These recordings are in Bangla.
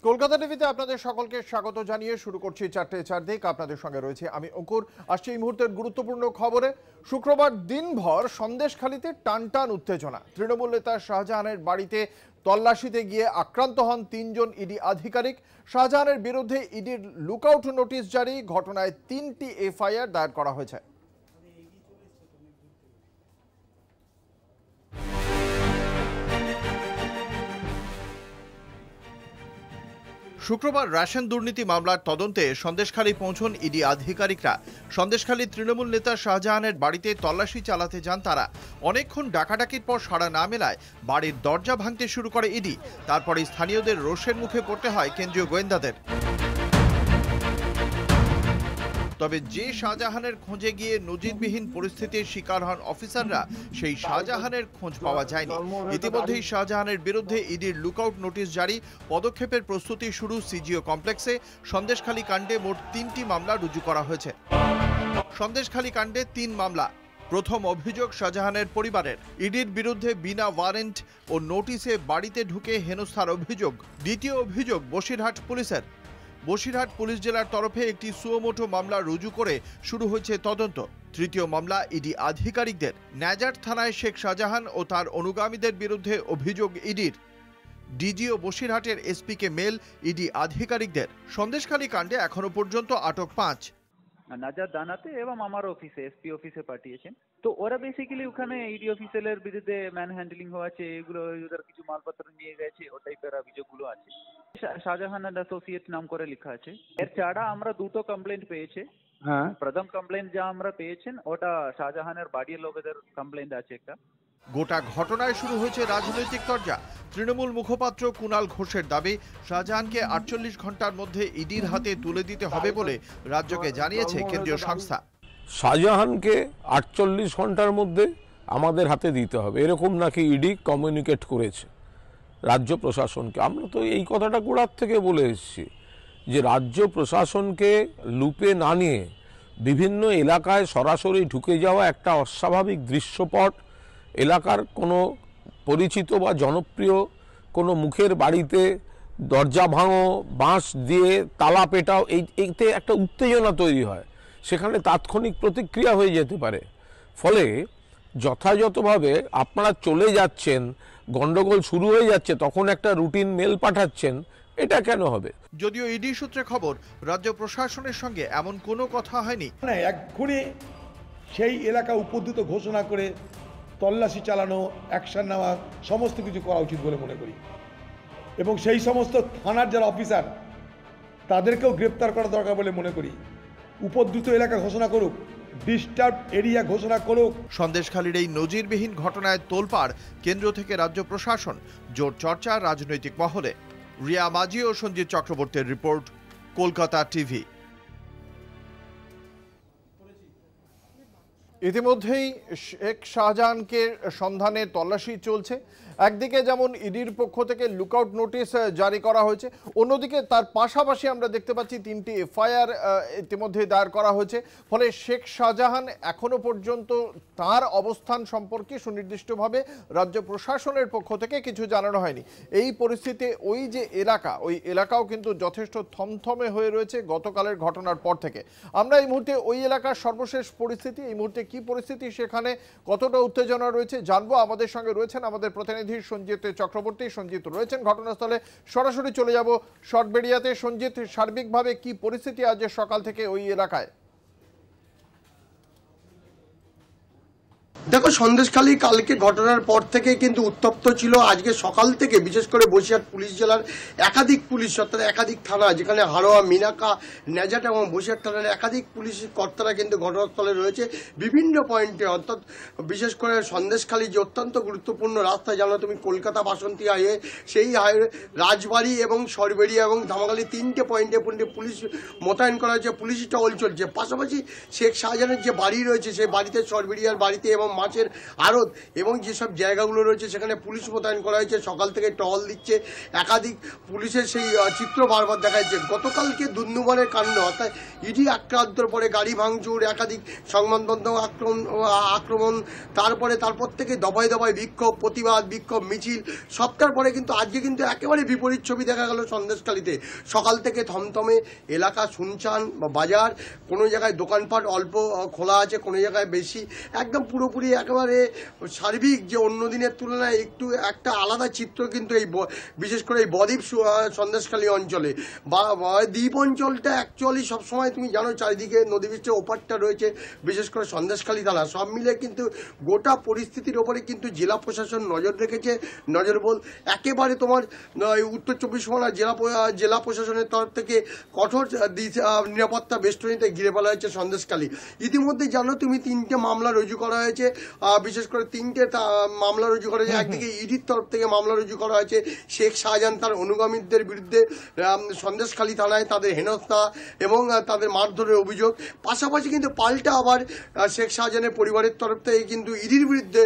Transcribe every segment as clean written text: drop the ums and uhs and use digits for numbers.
কলকাতা টিভিতে আপনাদের সকলকে স্বাগত জানিয়ে শুরু করছি চারটে চারদিক। আপনাদের সঙ্গে রয়েছে আমি অঙ্কুর। আসছে এই মুহূর্তের গুরুত্বপূর্ণ খবরে। শুক্রবার দিনভর সন্দেশখালীতে টানটান উত্তেজনা। তৃণমূল নেতা শাহজাহানের বাড়িতে তল্লাশিতে গিয়ে আক্রান্ত হন তিনজন ইডি আধিকারিক। শাহজাহানের বিরুদ্ধে ইডির লুকআউট নোটিশ জারি। ঘটনায় 3টি এফআইআর দায়ের করা হয়েছে। শুক্রবার রেশন দুর্নীতি মামলার তদন্তে সন্দেশখালী পৌঁছন ইডি আধিকারিকরা। সন্দেশখালী তৃণমূল নেতা শাহজাহানের বাড়িতে তল্লাশি চালাতে যান তারা। অনেকক্ষণ ডাকাডাকির পর সাড়া না মেলায় বাড়ির দরজা ভাঙতে শুরু করে ইডি। তারপরে স্থানীয়দের রোষের মুখে পড়তে হয় কেন্দ্রীয় গোয়েন্দাদের। তবে যে শাহজাহানের খোঁজে গিয়ে নজিরবিহীন পরিস্থিতির শিকার হন অফিসাররা, সেই শাহজাহানের খোঁজ পাওয়া যায়নি। ইতিমধ্যেই শাহজাহানের বিরুদ্ধে ইডির লুকআউট নোটিশ জারি। পদক্ষেপের প্রস্তুতি শুরু সিজিও কমপ্লেক্সে। সন্দেশখালী কাণ্ডে মোট 3টি মামলা রুজু করা হয়েছে। সন্দেশখালী কাণ্ডে 3 মামলা। প্রথম অভিযোগ শাহজাহানের পরিবারের। ইডির বিরুদ্ধে বিনা ওয়ারেন্ট ও নোটিশে বাড়িতে ঢুকে হেনস্থার অভিযোগ। দ্বিতীয় অভিযোগ বসিরহাট পুলিশের। বসিরহাট পুলিশ জেলার তরফে একটি সুমোটো মামলা রুজু করে শুরু হয়েছে তদন্ত। তৃতীয় মামলা ইডি আধিকারিকদের। ন্যাজার থানায় শেখ শাহজাহান ও তার অনুগামীদের বিরুদ্ধে অভিযোগ ইডির। ডিজি ও বসিরহাটের এসপিকে মেল ইডি আধিকারিকদের। সন্দেশখালী কাণ্ডে এখনো পর্যন্ত আটক 5। নাজার দানাতে এবং আমার অফিসে এসপি অফিসে পাঠিয়েছেন। তো ওরা বেসিক্যালি ওখানে ইডি অফিসারের বিরুদ্ধে ম্যান হ্যান্ডলিং হয়েছে, এগুলো ওদের কিছু মালপত্র নিয়ে গেছে, ও টাইপের অভিযোগগুলো আছে। শাহজাহান অ্যান্ড অ্যাসোসিয়েট নাম করে লেখা আছে। এর ছাড়া আমরা 2টো কমপ্লেন্ট পেয়েছে। হ্যাঁ, প্রথম কমপ্লেন্ট যা আমরা পেয়েছেন ওটা শাহজাহানের বাড়ির লোকেদের কমপ্লেন্ট আছে একটা। গোটা ঘটনায় শুরু হয়েছে রাজনৈতিক চর্চা। তৃণমূল মুখপাত্র কুণাল ঘোষের দাবি, শাহজাহানকে 48 ঘন্টার মধ্যে ইডির হাতে তুলে দিতে হবে বলে রাজ্যকে জানিয়েছে কেন্দ্রীয় সংস্থা। শাহজাহানকে 48 ঘন্টার মধ্যে আমাদের হাতে দিতে হবে, এরকম নাকি ইডি কমিউনিকেট করেছে রাজ্য প্রশাসনকে। আমরা তো এই কথাটা গোড়ার থেকে বলে এসেছি যে রাজ্য প্রশাসনকে লুপে না নিয়ে বিভিন্ন এলাকায় সরাসরি ঢুকে যাওয়া একটা অস্বাভাবিক দৃশ্যপট। এলাকার কোনো পরিচিত বা জনপ্রিয় কোনো মুখের বাড়িতে দরজা ভাঙো, বাঁশ দিয়ে তালা পেটাও, এইতে একটা উত্তেজনা তৈরি হয়। সেখানে তাৎক্ষণিক প্রতিক্রিয়া হয়ে যেতে পারে। ফলে যথাযথভাবে আপনারা চলে যাচ্ছেন, গন্ডগোল শুরু হয়ে যাচ্ছে, তখন একটা রুটিন মেল পাঠাচ্ছেন, এটা কেন হবে? যদিও ইডি সূত্রে খবর, রাজ্য প্রশাসনের সঙ্গে এমন কোনো কথা হয়নি। এক্ষুনি সেই এলাকা উপদ্রুত ঘোষণা করে তল্লাশি চালানো, অ্যাকশন নেওয়া, সমস্ত কিছু করা উচিত বলে মনে করি। এবং সেই সমস্ত থানার যারা অফিসার তাদেরকেও গ্রেপ্তার করা দরকার বলে মনে করি। উপদ্রুত এলাকা ঘোষণা করুক, ডিস্টার্ব এরিয়া ঘোষণা করুক। সন্দেশখালীর এই নজিরবিহীন ঘটনায় তোলপাড় কেন্দ্র থেকে রাজ্য প্রশাসন। জোর চর্চা রাজনৈতিক মহলে। রিয়া মাঝি ও সঞ্জিত চক্রবর্তীর রিপোর্ট, কলকাতা টিভি। ইতিমধ্যেই শেখ শাহজাহানকে সন্ধানে তল্লাশি চলছে। একদিকে যেমন ইডির পক্ষ থেকে লুকআউট নোটিশ জারি করা হয়েছে, অন্যদিকে তার পাশাপাশি আমরা দেখতে পাচ্ছি 3টি এফআইআর ইতিমধ্যে দায়ের করা হয়েছে। ফলে শেখ শাহজাহান এখনো পর্যন্ত তার অবস্থান সম্পর্কে সুনির্দিষ্টভাবে রাজ্য প্রশাসনের পক্ষ থেকে কিছু জানানো হয়নি। এই পরিস্থিতিতে ওই যে এলাকা, ওই এলাকাও কিন্তু যথেষ্ট থমথমে হয়ে রয়েছে গতকালের ঘটনার পর থেকে। আমরা এই মুহূর্তে ওই এলাকার সর্বশেষ পরিস্থিতি, এই মুহূর্তে কি পরিস্থিতি, সেখানে কতটা উত্তেজনা রয়েছে জানবো। আমাদের সঙ্গে রয়েছেন আমাদের প্রতিনিধি সঞ্জিত চক্রবর্তী। সঞ্জিত রয়েছেন ঘটনাস্থলে, সরাসরি চলে যাব শর্টবেড়িয়াতে। সঞ্জিত, সার্বিকভাবে কি পরিস্থিতি আজ সকাল থেকে ওই এলাকায়? দেখো, সন্দেশখালী কালকে ঘটনার পর থেকে কিন্তু উত্তপ্ত ছিল। আজকে সকাল থেকে বিশেষ করে বসিরহাট পুলিশ জেলার একাধিক পুলিশ, অর্থাৎ একাধিক থানা, যেখানে হাড়োয়া, মিনাকা, ন্যাজাট এবং বসিরহাট থানার একাধিক পুলিশ কর্তারা কিন্তু ঘটনাস্থলে রয়েছে বিভিন্ন পয়েন্টে। অর্থাৎ বিশেষ করে সন্দেশখালী যে অত্যন্ত গুরুত্বপূর্ণ রাস্তা, জানো তুমি, কলকাতা বাসন্তী হাইওয়ে, সেই হাইওয়ে রাজবাড়ি এবং সরবেড়িয়া এবং ধামাখালী 3টে পয়েন্টে পুলিশ মোতায়েন করা হয়েছে। পুলিশি টহল চলছে। পাশাপাশি শেখ শাহজাহানের যে বাড়ি রয়েছে, সেই বাড়িতে, সরবেড়িয়ার বাড়িতে এবং মাছের আড়ত এবং যেসব জায়গাগুলো রয়েছে সেখানে পুলিশ মোতায়েন করা হয়েছে, সকাল থেকে টহল দিচ্ছে। একাধিক পুলিশের সেই চিত্র বারবার দেখা যাচ্ছে। গতকালকে দুন্দুমারের কাণ্ড, অর্থাৎ ইডি আক্রান্তর পরে গাড়ি ভাঙচুর, একাধিক সংবাদবন্ধ আক্রমণ, তারপর থেকে দফায় দফায় বিক্ষোভ, প্রতিবাদ, বিক্ষোভ, মিছিল, সবটার পরে কিন্তু আজকে কিন্তু একেবারে বিপরীত ছবি দেখা গেল সন্দেশখালীতে। সকাল থেকে থমথমে এলাকা, শুনশান বাজার, কোনো জায়গায় দোকানপাট অল্প খোলা আছে, কোনো জায়গায় বেশি, একদম পুরোপুরি একেবারে সার্বিক যে অন্য দিনের তুলনায় একটু একটা আলাদা চিত্র কিন্তু এই বিশেষ করে এই বদ্বীপ সন্দেশখালী অঞ্চলে বা দ্বীপ অঞ্চলটা অ্যাকচুয়ালি সবসময় তুমি জানো চারিদিকে নদীবৃষ্টির ওপারটা রয়েছে, বিশেষ করে সন্দেশখালী থানা, সব মিলে কিন্তু গোটা পরিস্থিতির ওপরে কিন্তু জেলা প্রশাসন নজর রেখেছে। নজর বল একেবারে তোমার উত্তর 24 পরগনা জেলা প্রশাসনের তরফ থেকে কঠোর নিরাপত্তা বেষ্টনীতে ঘিরে ফেলা হয়েছে সন্দেশখালী। ইতিমধ্যে জানো তুমি 3টে মামলা রুজু করা হয়েছে, বিশেষ করে 3টে মামলা রুজু করা হয়েছে। একদিকে ইডির তরফ থেকে মামলা রুজু করা হয়েছে শেখ শাহজাহান তার অনুগামীদের বিরুদ্ধে সন্দেশখালী থানায় তাদের হেনস্থা এবং তাদের মারধরের অভিযোগ। পাশাপাশি কিন্তু পাল্টা আবার শেখ শাহজাহানের পরিবারের তরফ থেকে কিন্তু ইডির বিরুদ্ধে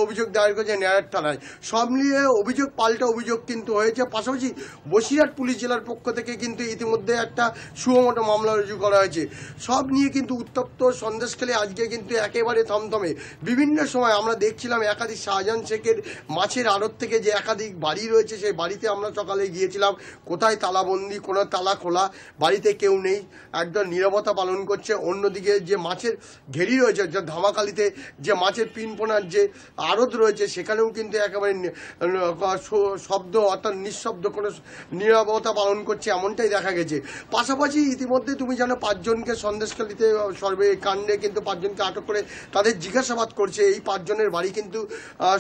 অভিযোগ দায়ের করেছে নেড়ার থানায়। সব মিলিয়ে পাল্টা অভিযোগ কিন্তু হয়েছে। পাশাপাশি বসিরহাট পুলিশ জেলার পক্ষ থেকে কিন্তু ইতিমধ্যে একটা সুমোটো মামলা রুজু করা হয়েছে। সব নিয়ে কিন্তু উত্তপ্ত সন্দেশখালী আজকে কিন্তু একেবারে থমথমে। বিভিন্ন সময় আমরা দেখছিলাম একাধিক শাহজাহান শেখের মাছের আড়ত থেকে যে একাধিক বাড়ি রয়েছে, সেই বাড়িতে আমরা সকালে গিয়েছিলাম, কোথায় তালাবন্দি, কোনো তালা খোলা, বাড়িতে কেউ নেই, একদম নীরবতা পালন করছে। অন্যদিকে যে মাছের ঘেরি রয়েছে, যে ধামাকালিতে যে মাছের পিনপোনার যে আড়ত রয়েছে, সেখানেও কিন্তু একেবারে শব্দ অর্থাৎ নিঃশব্দ কোনো নীরবতা পালন করছে, এমনটাই দেখা গেছে। পাশাপাশি ইতিমধ্যে তুমি জানো 5 জনকে সন্দেশখালীতে কাণ্ডে কিন্তু 5 জনকে আটক করে তাদের জিজ্ঞাসাবাদ করছে। এই 5 জনের বাড়ি কিন্তু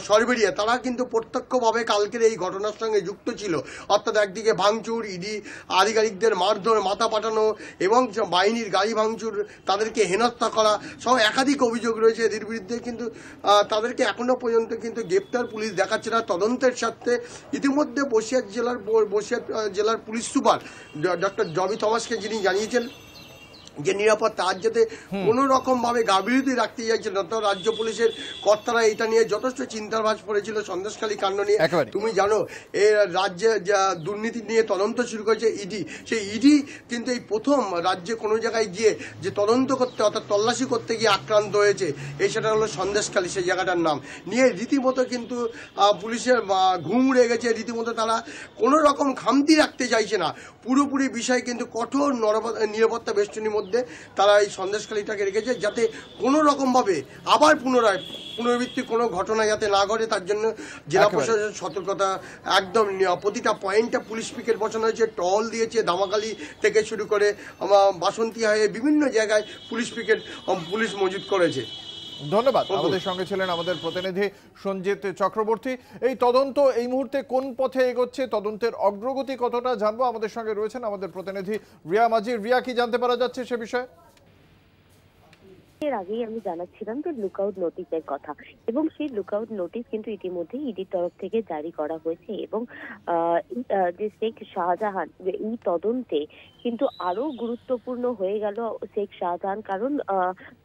সরবেরিয়া। তারা কিন্তু প্রত্যক্ষভাবে কালকের এই ঘটনার সঙ্গে যুক্ত ছিল। অর্থাৎ একদিকে ভাঙচুর, ইডি আধিকারিকদের মারধর, মাথা পাঠানো এবং বাহিনীর গাড়ি ভাঙচুর, তাদেরকে হেনস্থা করা সহ একাধিক অভিযোগ রয়েছে এদের বিরুদ্ধে। কিন্তু তাদেরকে এখনো পর্যন্ত কিন্তু গ্রেপ্তার পুলিশ দেখাচ্ছে না। তদন্তের স্বার্থে ইতিমধ্যে বসিরহাট জেলার পুলিশ সুপার ডক্টর জবি থমাসকে যিনি জানিয়েছেন যে নিরাপত্তা আজ যাতে কোনো রকম ভাবে গাফিলতি রাখতে চাইছে না, তো রাজ্য পুলিশের কর্তারা এটা নিয়ে যথেষ্ট চিন্তার ভাঁজ পড়েছিল সন্দেশখালী কাণ্ড নিয়ে। তুমি জানো এই রাজ্যে দুর্নীতি নিয়ে তদন্ত শুরু করেছে ইডি। সেই ইডি কিন্তু এই প্রথম রাজ্যে কোনো জায়গায় গিয়ে যে তদন্ত করতে অর্থাৎ তল্লাশি করতে গিয়ে আক্রান্ত হয়েছে, এই সেটা হলো সন্দেশখালী, সেই জায়গাটার নাম নিয়ে রীতিমতো কিন্তু পুলিশের ঘুম উড়ে গেছে। রীতিমতো তারা কোনো রকম খামতি রাখতে চাইছে না। পুরোপুরি বিষয় কিন্তু কঠোর নিরাপত্তা বেষ্টনীর মধ্যে তারা এই সন্দেশখালীটাকে রেখেছে, যাতে কোনো রকমভাবে আবার পুনরাবৃত্তি কোনো ঘটনা যাতে না ঘটে, তার জন্য জেলা প্রশাসনের সতর্কতা একদম প্রতিটা পয়েন্টে পুলিশ পিকেট বসানো হয়েছে, টহল দিয়েছে। দামাকালি থেকে শুরু করে বাসন্তী হয়ে বিভিন্ন জায়গায় পুলিশ মজুদ করেছে। ধন্যবাদ। আমাদের সঙ্গে ছিলেন আমাদের প্রতিনিধি সঞ্জিত চক্রবর্তী। এই তদন্ত এই মুহূর্তে কোন পথে এগোচ্ছে, তদন্তের অগ্রগতি কতটা জানবো। আমাদের সঙ্গে রয়েছেন আমাদের প্রতিনিধি রিয়া মাঝি। রিয়া, কি জানতে পারা যাচ্ছে সে বিষয়ে? এর আগেই আমি জানাচ্ছিলাম যে লুকআউট নোটিশের কথা, এবং সেই লুকআউট নোটিশ কিন্তু ইতিমধ্যে ইডির তরফ থেকে জারি করা হয়েছে। এবং যে শেখ শাহজাহান, এই তদন্তে কিন্তু আরো গুরুত্বপূর্ণ হয়ে গেল শেখ শাহজাহান, কারণ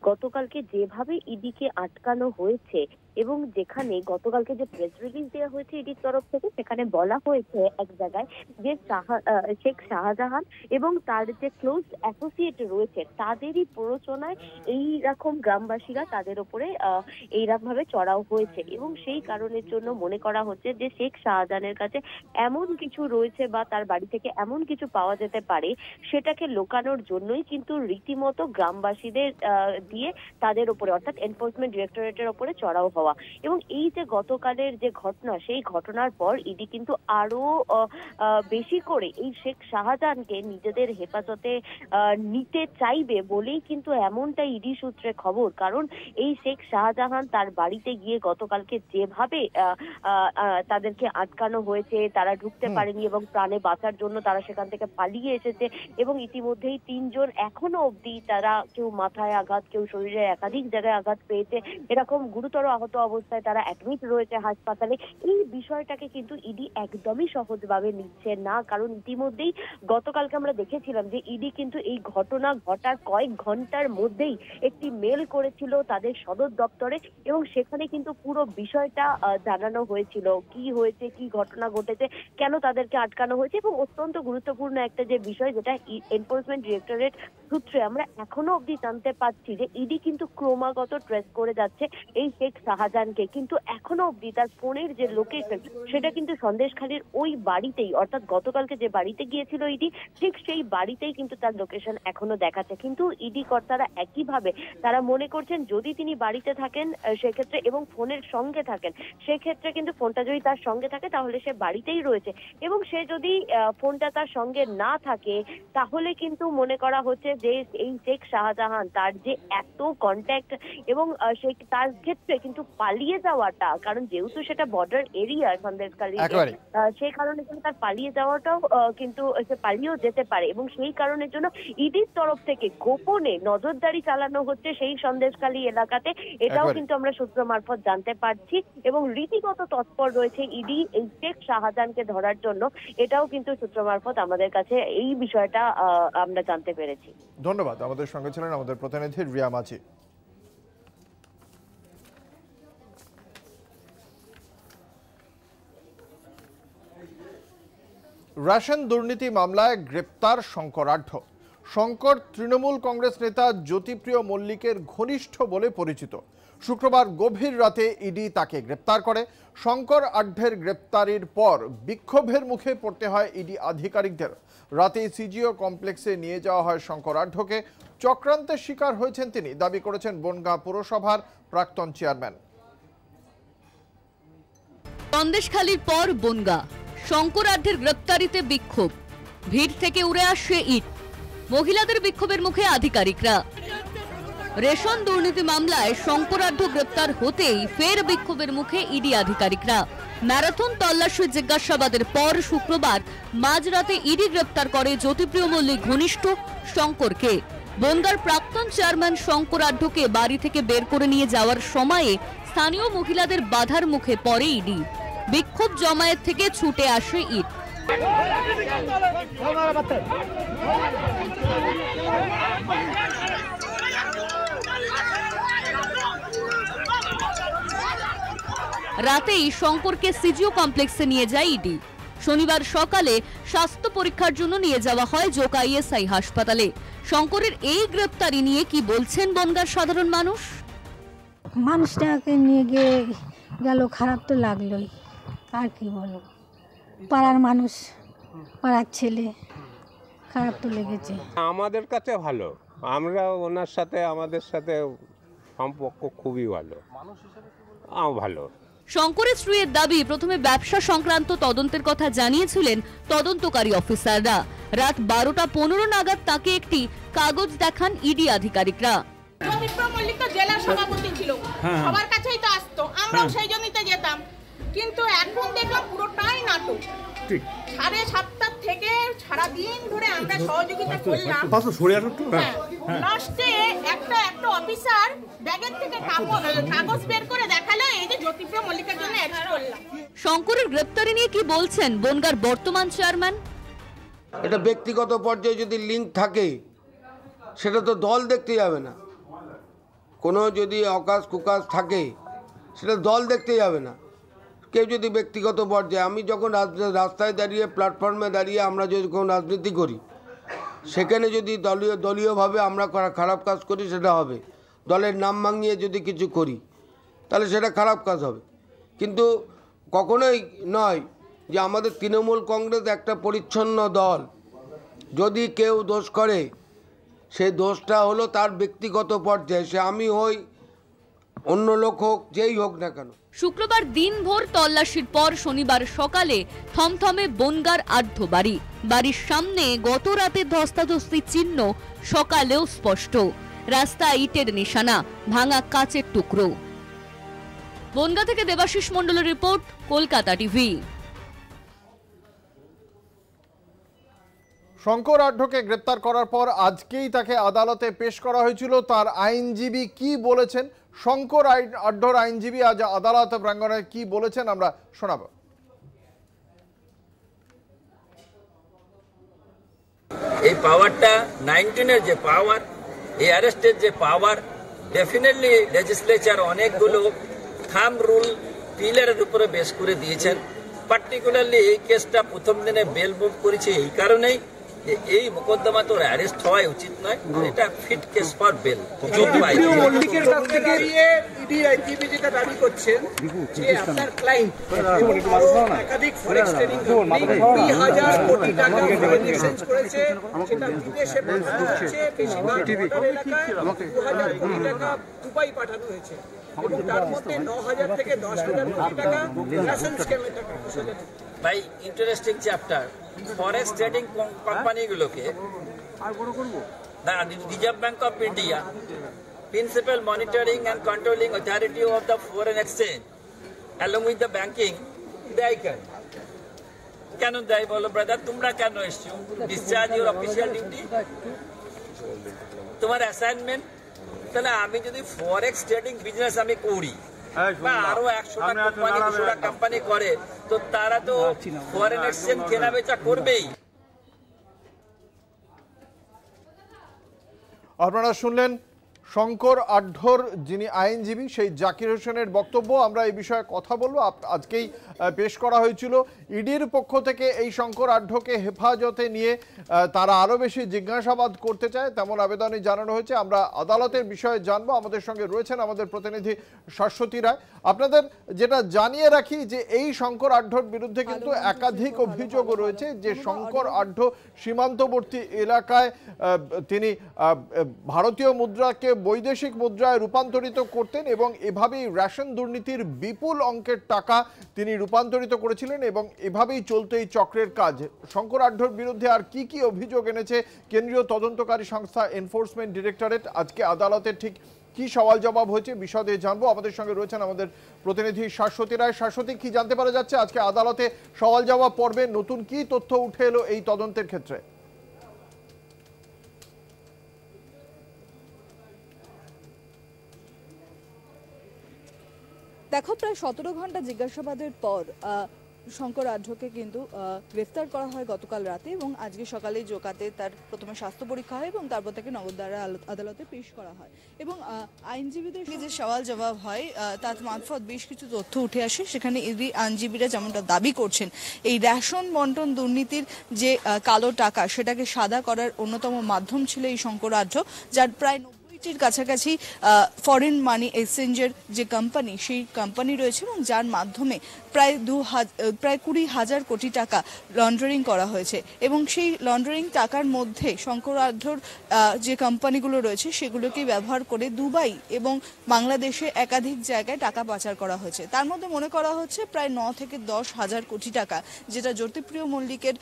গতকালকে যেভাবে ইডিকে আটকানো হয়েছে এবং যেখানে গতকালকে যে প্রেস রিলিজ দেওয়া হয়েছে ইডির তরফ থেকে, সেখানে বলা হয়েছে এক জায়গায় যে শেখ শাহজাহান এবং তার যে ক্লোজ অ্যাসোসিয়েট রয়েছে তাদেরই প্ররোচনায় এই রকম গ্রামবাসীরা তাদের উপরে এইরকম ভাবে চড়াও হয়েছে। এবং সেই কারণের জন্য মনে করা হচ্ছে যে শেখ শাহজাহানের কাছে এমন কিছু রয়েছে বা তার বাড়ি থেকে এমন কিছু পাওয়া যেতে পারে, সেটাকে লোকানোর জন্যই কিন্তু রীতিমতো গ্রামবাসীদের দিয়ে তাদের উপরে অর্থাৎ এনফোর্সমেন্ট ডিরেক্টরেটের উপরে চড়াও হওয়া। এবং এই যে গতকালের যে ঘটনা, সেই ঘটনার পর ইডি কিন্তু আরো বেশি করে এই শেখ শাহজাহানকে নিজেদের হেফাজতে নিতে চাইবে বলেই কিন্তু এমনটা ইডি সূত্রে খবর। কারণ এই শেখ শাহজাহান তার বাড়িতে গিয়ে গতকালকে যেভাবে তাদেরকে আটকানো হয়েছে, তারা ঢুকতে পারেনি এবং প্রাণে বাঁচার জন্য তারা সেখান থেকে পালিয়ে এসেছে। এবং ইতিমধ্যেই 3 জন এখনো অবধি তারা কেউ মাথায় আঘাত, কেউ শরীরে একাধিক জায়গায় আঘাত পেয়েছে, এরকম গুরুতর আহত মতো অবস্থায় তারা অ্যাডমিট রয়েছে হাসপাতালে। এই বিষয়টাকে কিন্তু ইডি একদমই সহজভাবে নিচ্ছে না, কারণ ইতিমধ্যেই গতকালকে আমরা দেখেছিলাম যে ইডি কিন্তু এই ঘটনা ঘটার কয়েক ঘন্টার মধ্যেই একটি মেল করেছিল তাদের সদর দপ্তরে, এবং সেখানে কিন্তু পুরো বিষয়টা জানানো হয়েছিল, কি হয়েছে, কি ঘটনা ঘটেছে, কেন তাদেরকে আটকানো হয়েছে। এবং অত্যন্ত গুরুত্বপূর্ণ একটা যে বিষয়, যেটা এনফোর্সমেন্ট ডিরেক্টরেট সূত্রে আমরা এখনো অবধি জানতে পারছি যে ইডি কিন্তু ক্রমাগত ট্রেস করে যাচ্ছে এই শেখ শাহজাহানকে, কিন্তু এখনো অবধি তার ফোনের যে লোকেশন সেটা কিন্তু সন্দেশখালীর ওই বাড়িতেই, অর্থাৎ গতকালকে যে বাড়িতে গিয়েছিল ইডি, ঠিক সেই বাড়িতেই কিন্তু তার লোকেশন এখনো দেখাচ্ছে। কিন্তু ইডি কর্তারা একইভাবে তারা মনে করছেন যদি তিনি বাড়িতে থাকেন সেক্ষেত্রে এবং ফোনের সঙ্গে থাকেন, সেক্ষেত্রে কিন্তু ফোনটা যদি তার সঙ্গে থাকে তাহলে সে বাড়িতেই রয়েছে, এবং সে যদি ফোনটা তার সঙ্গে না থাকে তাহলে কিন্তু মনে করা হচ্ছে যে এই শেখ শাহজাহান তার যে এত কন্ট্যাক্ট এবং সে তার ক্ষেত্রে কিন্তু পালিয়ে যাওয়াটা, কারণ যেহেতু সেটা বর্ডার এরিয়া সন্দেশখালী, সেই কারণে কিন্তু তার পালিয়ে যাওয়াটাও কিন্তু সে পালিয়েও যেতে পারে, এবং সেই কারণের জন্য ইডির তরফ থেকে গোপনে নজরদারি চালানো হচ্ছে সেই সন্দেশখালী এলাকাতে, এটাও কিন্তু আমরা সূত্র মারফত জানতে পারছি, এবং রীতিগত তৎপর রয়েছে ইডি এই শেখ শাহজাহানকে ধরার জন্য, এটাও কিন্তু সূত্র মারফত আমাদের কাছে এই বিষয়টা আমরা জানতে পেরেছি। ধন্যবাদ। আমাদের সঙ্গে ছিলেন আমাদের প্রতিনিধি রিয়া মাঝি। রেশন দুর্নীতি মামলায় গ্রেপ্তার শঙ্কর আঢ্য। শঙ্কর তৃণমূল কংগ্রেস নেতা জ্যোতিপ্রিয় মল্লিকের ঘনিষ্ঠ বলে পরিচিত। শুক্রবার গভীর রাতে ইডি তাকে গ্রেপ্তার করে। শঙ্কর আঢ্যের গ্রেপ্তারির পর বিক্ষোভের মুখে পড়তে হয় ইডি আধিকারিকদের। রাতে সিজিও কমপ্লেক্সে নিয়ে যাওয়া হয় শঙ্কর আঢ্যকে। চক্রান্তের শিকার হয়েছেন তিনি, দাবি করেছেন বনগাঁ পুরসভার প্রাক্তন চেয়ারম্যান। সন্দেশখালীর পর বনগাঁ, শঙ্কর আঢ্যের গ্রেপ্তারিতে বিক্ষোভ, ভিড় থেকে উড়ে আসছে ইট। মহিলাদের বিক্ষোভের মুখে আধিকারিকরা। রেশন দুর্নীতি মামলায় শঙ্কর আঢ্য গ্রেপ্তার হতেই ফের বিক্ষোভের মুখে ইডি আধিকারিকরা। ম্যারাথন তল্লাশি জিজ্ঞাসাবাদের পর শুক্রবার মাঝরাতে ইডি গ্রেপ্তার করে জ্যোতিপ্রিয় মল্লিক ঘনিষ্ঠ শঙ্করকে। বনগাঁর প্রাক্তন চেয়ারম্যান শঙ্কর আঢ্যকে বাড়ি থেকে বের করে নিয়ে যাওয়ার সময়ে স্থানীয় মহিলাদের বাধার মুখে পড়ে ইডি। বিক্ষোভ জমায়েত থেকে ছুটে আসে ইট। রাতেই শঙ্করকে সিজিও কমপ্লেক্সে নিয়ে যায় ইডি। শনিবার সকালে স্বাস্থ্য পরীক্ষার জন্য নিয়ে যাওয়া হয় জোকা ইএসআই হাসপাতালে। শঙ্করের এই গ্রেপ্তারি নিয়ে কি বলছেন বনগাঁর সাধারণ মানুষ? মানুষটাকে নিয়ে গিয়ে গেল, খারাপ তো লাগলোই, আর কি বলবো, পাড়ার মানুষ, পাড়ার ছেলে, খারাপ তো লেগেছে। আমাদের কাছে ভালো, আমরা ওনার সাথে আমাদের সাথে সম্পর্ক খুবই ভালো, ভালো। শঙ্করের স্ত্রীর দাবি, প্রথমে ব্যবসা সংক্রান্ত তদন্তের কথা জানিয়েছিলেন তদন্তকারী অফিসাররা। রাত 12:15 নাগাদ তাকে একটি কাগজ দেখান ইডি আধিকারিকরা। জ্যোতিপ্রিয় মল্লিক তো জেলা সভাপতি ছিল, সবার কাছেই তো আসতো, আমরাও সেই জন্যই তো যেতাম, কিন্তু এখন দেখলাম পুরোটাই নাটক। 7:30 থেকে সারাদিন ধরে আমরা সহযোগিতা করলাম, লাস্টে একটা অফিসার ব্যাগের থেকে কাগজ বের করে দেখালো, এই যে জ্যোতিপ্রিয় মল্লিকের জন্য অ্যারেস্ট করলাম। শঙ্করের গ্রেপ্তারি নিয়ে কি বলছেন বনগাঁর বর্তমান চেয়ারম্যান? এটা ব্যক্তিগত পর্যায়ে যদি লিঙ্ক থাকে সেটা তো দল দেখতে যাবে না, কোনো যদি অকাশ কুকাশ থাকে সেটা দল দেখতে যাবে না। কেউ যদি ব্যক্তিগত পর্যায়ে, আমি যখন রাস্তায় দাঁড়িয়ে প্ল্যাটফর্মে দাঁড়িয়ে আমরা যদি কোনো রাজনীতি করি, সেখানে যদি দলীয়ভাবে আমরা খারাপ কাজ করি সেটা হবে, দলের নাম ভাঙিয়ে যদি কিছু করি তাহলে সেটা খারাপ কাজ হবে। কিন্তু কখনোই নয় যে আমাদের তৃণমূল কংগ্রেস একটা পরিচ্ছন্ন দল, যদি কেউ দোষ করে সেই দোষটা হলো তার ব্যক্তিগত পর্যায়ে, সে আমি হই, অন্য লোক হোক, যেই হোক না কেন। শুক্রবার দিনভর তল্লাশির পর শনিবার সকালে থমথমে বনগাঁর আঢ্য বাড়ি। বাড়ির সামনে গত রাতের ধস্তাধস্তির চিহ্ন সকালেও স্পষ্ট। রাস্তায় ইটের নিশানা, ভাঙা কাচের টুকরো। বনগাঁ থেকে দেবাশিস মণ্ডলের রিপোর্ট, কলকাতা টিভি। শঙ্কর আঢ্যকে গ্রেপ্তার করার পর আজকেই তাকে আদালতে পেশ করা হয়েছিল। তার আইনজীবী কি বলেছেন শঙ্কর আঢ্যর আইনজীবী আজ আদালত প্রাঙ্গণে কি বলেছেন আমরা শোনাবো। এই পাওয়ারটা 19-এর যে পাওয়ার, এই অ্যারেস্টের যে পাওয়ার, ডেফিনেটলি লেজিসলেচার অনেকগুলো থাম্ব রুল পিলারের উপরে বেস করে দিয়েছেন। পার্টিকুলারলি এই কেসটা প্রথম দিনে বেল মুভ করেছে এই কারণেই যে এই মোকদ্দমা তো অ্যারেস্ট হওয়াই উচিত নয়, এটা ফিট কেস ফর বেল। মল্লিকের কাছ থেকে ইডি আইনজীবী যেটা দাবি করছেন যে আপনার ক্লায়েন্ট একাধিক ফরেক্স ট্রেডিং কোম্পানি 20,000 কোটি টাকা ফরেন এক্সচেঞ্জ করেছে, সেটা বিদেশে পাঠানো হচ্ছে, বেশিরভাগ বর্ডার এলাকায় 2,000 কোটি টাকা দুবাই পাঠানো হয়েছে এবং তার মধ্যে 9,000 থেকে 10,000 কোটি টাকা ফ্যাশন স্ক্যামের টাকা। ভাই ইন্টারেস্টিং চ্যাপ্টার। ফরেক্স ট্রেডিং কোম্পানিগুলোকে Reserve Bank of India, principal monitoring and controlling authority of the foreign exchange along with the banking দেয় কেন দেয় বলো ব্রাদার? তোমরা কেন এসছো? ডিসচার্জ ইউর অফিসিয়াল ডিউটি, তোমার অ্যাসাইনমেন্ট। তাহলে আমি যদি ফরেক্স ট্রেডিং বিজনেস আমি করি বা আরো 100টা কোম্পানি 200টা কোম্পানি করে, তো তারা তো ফরেন এক্সচেঞ্জ কেনা বেচা করবেই। আপনারা শুনলেন শঙ্কর আঢ্যর যিনি আইনজীবী সেই জাকির হোসেনের বক্তব্য। আমরা এই বিষয়ে কথা বলবো। আজকেই পেশ করা হয়েছিল ইডির পক্ষ থেকে এই শঙ্কর আঢ্যকে হেফাজতে নিয়ে তারা আরও বেশি জিজ্ঞাসাবাদ করতে চায় তেমন আবেদনই জানানো হয়েছে। আমরা আদালতের বিষয়ে জানবো। আমাদের সঙ্গে রয়েছেন আমাদের প্রতিনিধি শাশ্বতী রায়। আপনাদের যেটা জানিয়ে রাখি যে এই শঙ্কর আঢ্যর বিরুদ্ধে কিন্তু একাধিক অভিযোগ রয়েছে যে শঙ্কর আঢ্য সীমান্তবর্তী এলাকায় তিনি ভারতীয় মুদ্রাকে বৈদেশিক মুদ্রায় রূপান্তরিত করতেন এবং এভাবেই রেশন দুর্নীতির বিপুল অঙ্কের টাকা তিনি রূপান্তরিত করেছিলেন এবং এভাবেই চলতো এই চক্রের কাজ। শঙ্কর আঢ্যর বিরুদ্ধে আর কি কি অভিযোগ এনেছে কেন্দ্রীয় তদন্তকারী সংস্থা এনফোর্সমেন্ট ডিরেক্টরেট, আজকে আদালতে ঠিক কি সওয়াল জবাব হয়েছে বিশদে জানবো। আমাদের সঙ্গে রয়েছেন আমাদের প্রতিনিধি শাশ্বতী রায়। শাশ্বতী, কি জানতে পারা যাচ্ছে আজকে আদালতে সওয়াল জবাব পর্বে নতুন কি তথ্য উঠে এলো এই তদন্তের ক্ষেত্রে? দেখো, প্রায় 17 ঘন্টা জিজ্ঞাসাবাদের পর শঙ্কর আঢ্যকে কিন্তু গ্রেফতার করা হয় গতকাল রাতে এবং আজকে সকালে জোকাতে তার প্রথমে স্বাস্থ্য পরীক্ষা হয় এবং তারপর তাকে নগরদারা আদালতে পেশ করা হয় এবং আইনজীবীদের যে সওয়াল জবাব হয় তার মারফত বেশ কিছু তথ্য উঠে আসে। সেখানে ইডি আইনজীবীরা যেমনটা দাবি করছেন, এই রেশন বন্টন দুর্নীতির যে কালো টাকা সেটাকে সাদা করার অন্যতম মাধ্যম ছিল এই শঙ্কর আঢ্য, যার প্রায় কাছাকাছি ফরেন মানি এক্সচেঞ্জের যে কোম্পানি সেই কোম্পানি রয়েছে এবং যার মাধ্যমে প্রায় 20,000 কোটি টাকা লন্ডারিং করা হয়েছে এবং সেই লন্ডারিং টাকার মধ্যে শঙ্কর আঢ্যর যে কোম্পানিগুলো রয়েছে সেগুলোকে ব্যবহার করে দুবাই এবং বাংলাদেশে একাধিক জায়গায় টাকা পাচার করা হয়েছে। তার মধ্যে মনে করা হচ্ছে প্রায় 9 থেকে 10,000 কোটি টাকা, যেটা জ্যোতিপ্রিয় মল্লিকের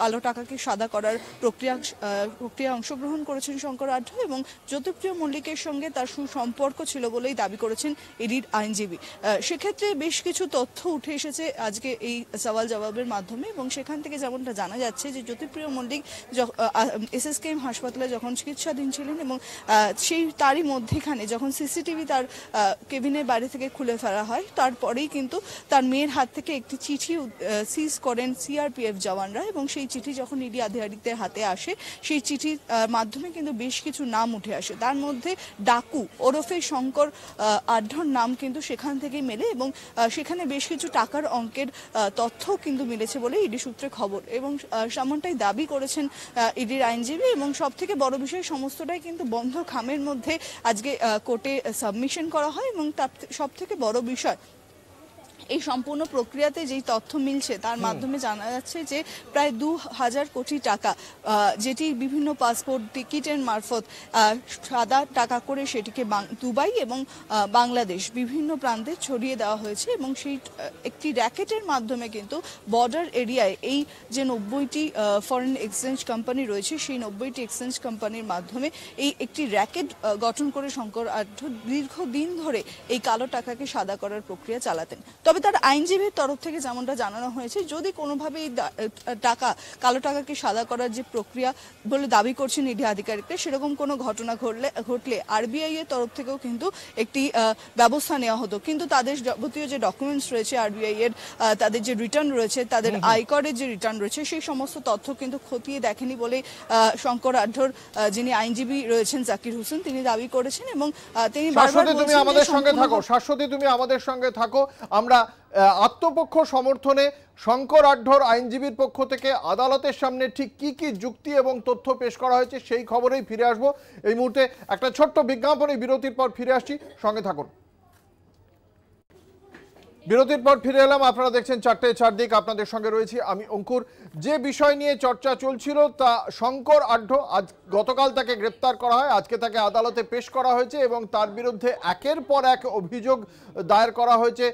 কালো টাকাকে সাদা করার প্রক্রিয়া অংশগ্রহণ করেছেন শঙ্কর আঢ্য এবং জ্যোতিপ্রিয় মল্লিকের সঙ্গে তার সুসম্পর্ক ছিল বলেই দাবি করেছেন ইডির আইনজীবী। সেক্ষেত্রে বেশ কিছু তথ্য উঠে এসেছে আজকে এই সওয়াল জবাবের মাধ্যমে এবং সেখান থেকে যেমনটা জানা যাচ্ছে যে জ্যোতিপ্রিয় মল্লিক এসএসকেএম হাসপাতালে যখন চিকিৎসাধীন ছিলেন এবং তারই মধ্যেখানে যখন সিসিটিভি তার কেবিনের বাইরে থেকে খুলে ফেলা হয়, তারপরেই কিন্তু তার মেয়ের হাত থেকে একটি চিঠি সিজ করেন সিআরপিএফ জওয়ানরা এবং সেই চিঠি যখন ইডি আধিকারিকদের হাতে আসে সেই চিঠির মাধ্যমে কিন্তু বেশ কিছু নাম উঠে আসে। তার মধ্যে ডাকু ওরফে শঙ্কর আঢ্যর নাম কিন্তু সেখান থেকেই মেলে এবং সেখানে বেশ কিছু টাকার অঙ্কের তথ্য কিন্তু মিলেছে বলে ইডি সূত্রে খবর এবং সেমনটাই দাবি করেছেন ইডির আইনজীবী এবং সব থেকে বড় বিষয় সমস্তটাই কিন্তু বন্ধ খামের মধ্যে আজকে কোর্টে সাবমিশন করা হয় এবং তার সব থেকে বড় বিষয় এই সম্পূর্ণ প্রক্রিয়াতে যেই তথ্য মিলছে তার মাধ্যমে জানা যাচ্ছে যে প্রায় 2,000 কোটি টাকা যেটি বিভিন্ন পাসপোর্ট টিকিটের মারফত সাদা টাকা করে সেটিকে দুবাই এবং বাংলাদেশ বিভিন্ন প্রান্তে ছড়িয়ে দেওয়া হয়েছে এবং সেই একটি র্যাকেটের মাধ্যমে কিন্তু বর্ডার এরিয়ায় এই যে 90টি ফরেন এক্সচেঞ্জ কোম্পানি রয়েছে সেই 90টি এক্সচেঞ্জ কোম্পানির মাধ্যমে এই একটি র্যাকেট গঠন করে শঙ্কর আঢ্য দীর্ঘদিন ধরে এই কালো টাকাকে সাদা করার প্রক্রিয়া চালাতেন। তবে তার আইনজীবীর তরফ থেকে যেমনটা জানানো হয়েছে, যদি কোনোভাবেই কালো টাকাকে সাদা করার যে প্রক্রিয়া বলে দাবি করছেন ইডি আধিকারিকরা, সেরকম কোনো ঘটনা ঘটলে আরবিআই এর তরফ থেকেও কিন্তু একটি ব্যবস্থা নেওয়া হতো। কিন্তু তাদের যাবতীয় যে ডকুমেন্টস রয়েছে আরবিআই এর, তাদের যে রিটার্ন রয়েছে, তাদের আয়করের যে রিটার্ন রয়েছে, সেই সমস্ত তথ্য কিন্তু খতিয়ে দেখেনি বলে শঙ্কর আঢ্যর যিনি আইনজীবী রয়েছেন জাকির হোসেন তিনি দাবি করেছেন। এবং তিনি শাশ্বতী তুমি আমাদের সঙ্গে থাকো, শাশ্বতী তুমি আমাদের সঙ্গে থাকো। আমরা আত্মপক্ষ সমর্থনে শঙ্কর আঢ্যর আইনজীবীর পক্ষ থেকে আদালতের সামনে ঠিক কি কি যুক্তি এবং তথ্য পেশ করা হয়েছে সেই খবরেই ফিরে আসবো। এই মুহূর্তে একটা ছোট্ট বিজ্ঞাপনী বিরতির পর ফিরে আসছি, সঙ্গে থাকুন। বিরতির পর ফিরে এলাম, আপনারা দেখছেন 4টে চারদিক, আপনাদের সঙ্গে রয়েছি আমি অঙ্কুর। যে বিষয় নিয়ে চর্চা চলছিল তা শঙ্কর আঢ্য, আজ গতকাল তাকে গ্রেপ্তার করা হয়, আজকে তাকে আদালতে পেশ করা হয়েছে এবং তার বিরুদ্ধে একের পর এক অভিযোগ দায়ের করা হয়েছে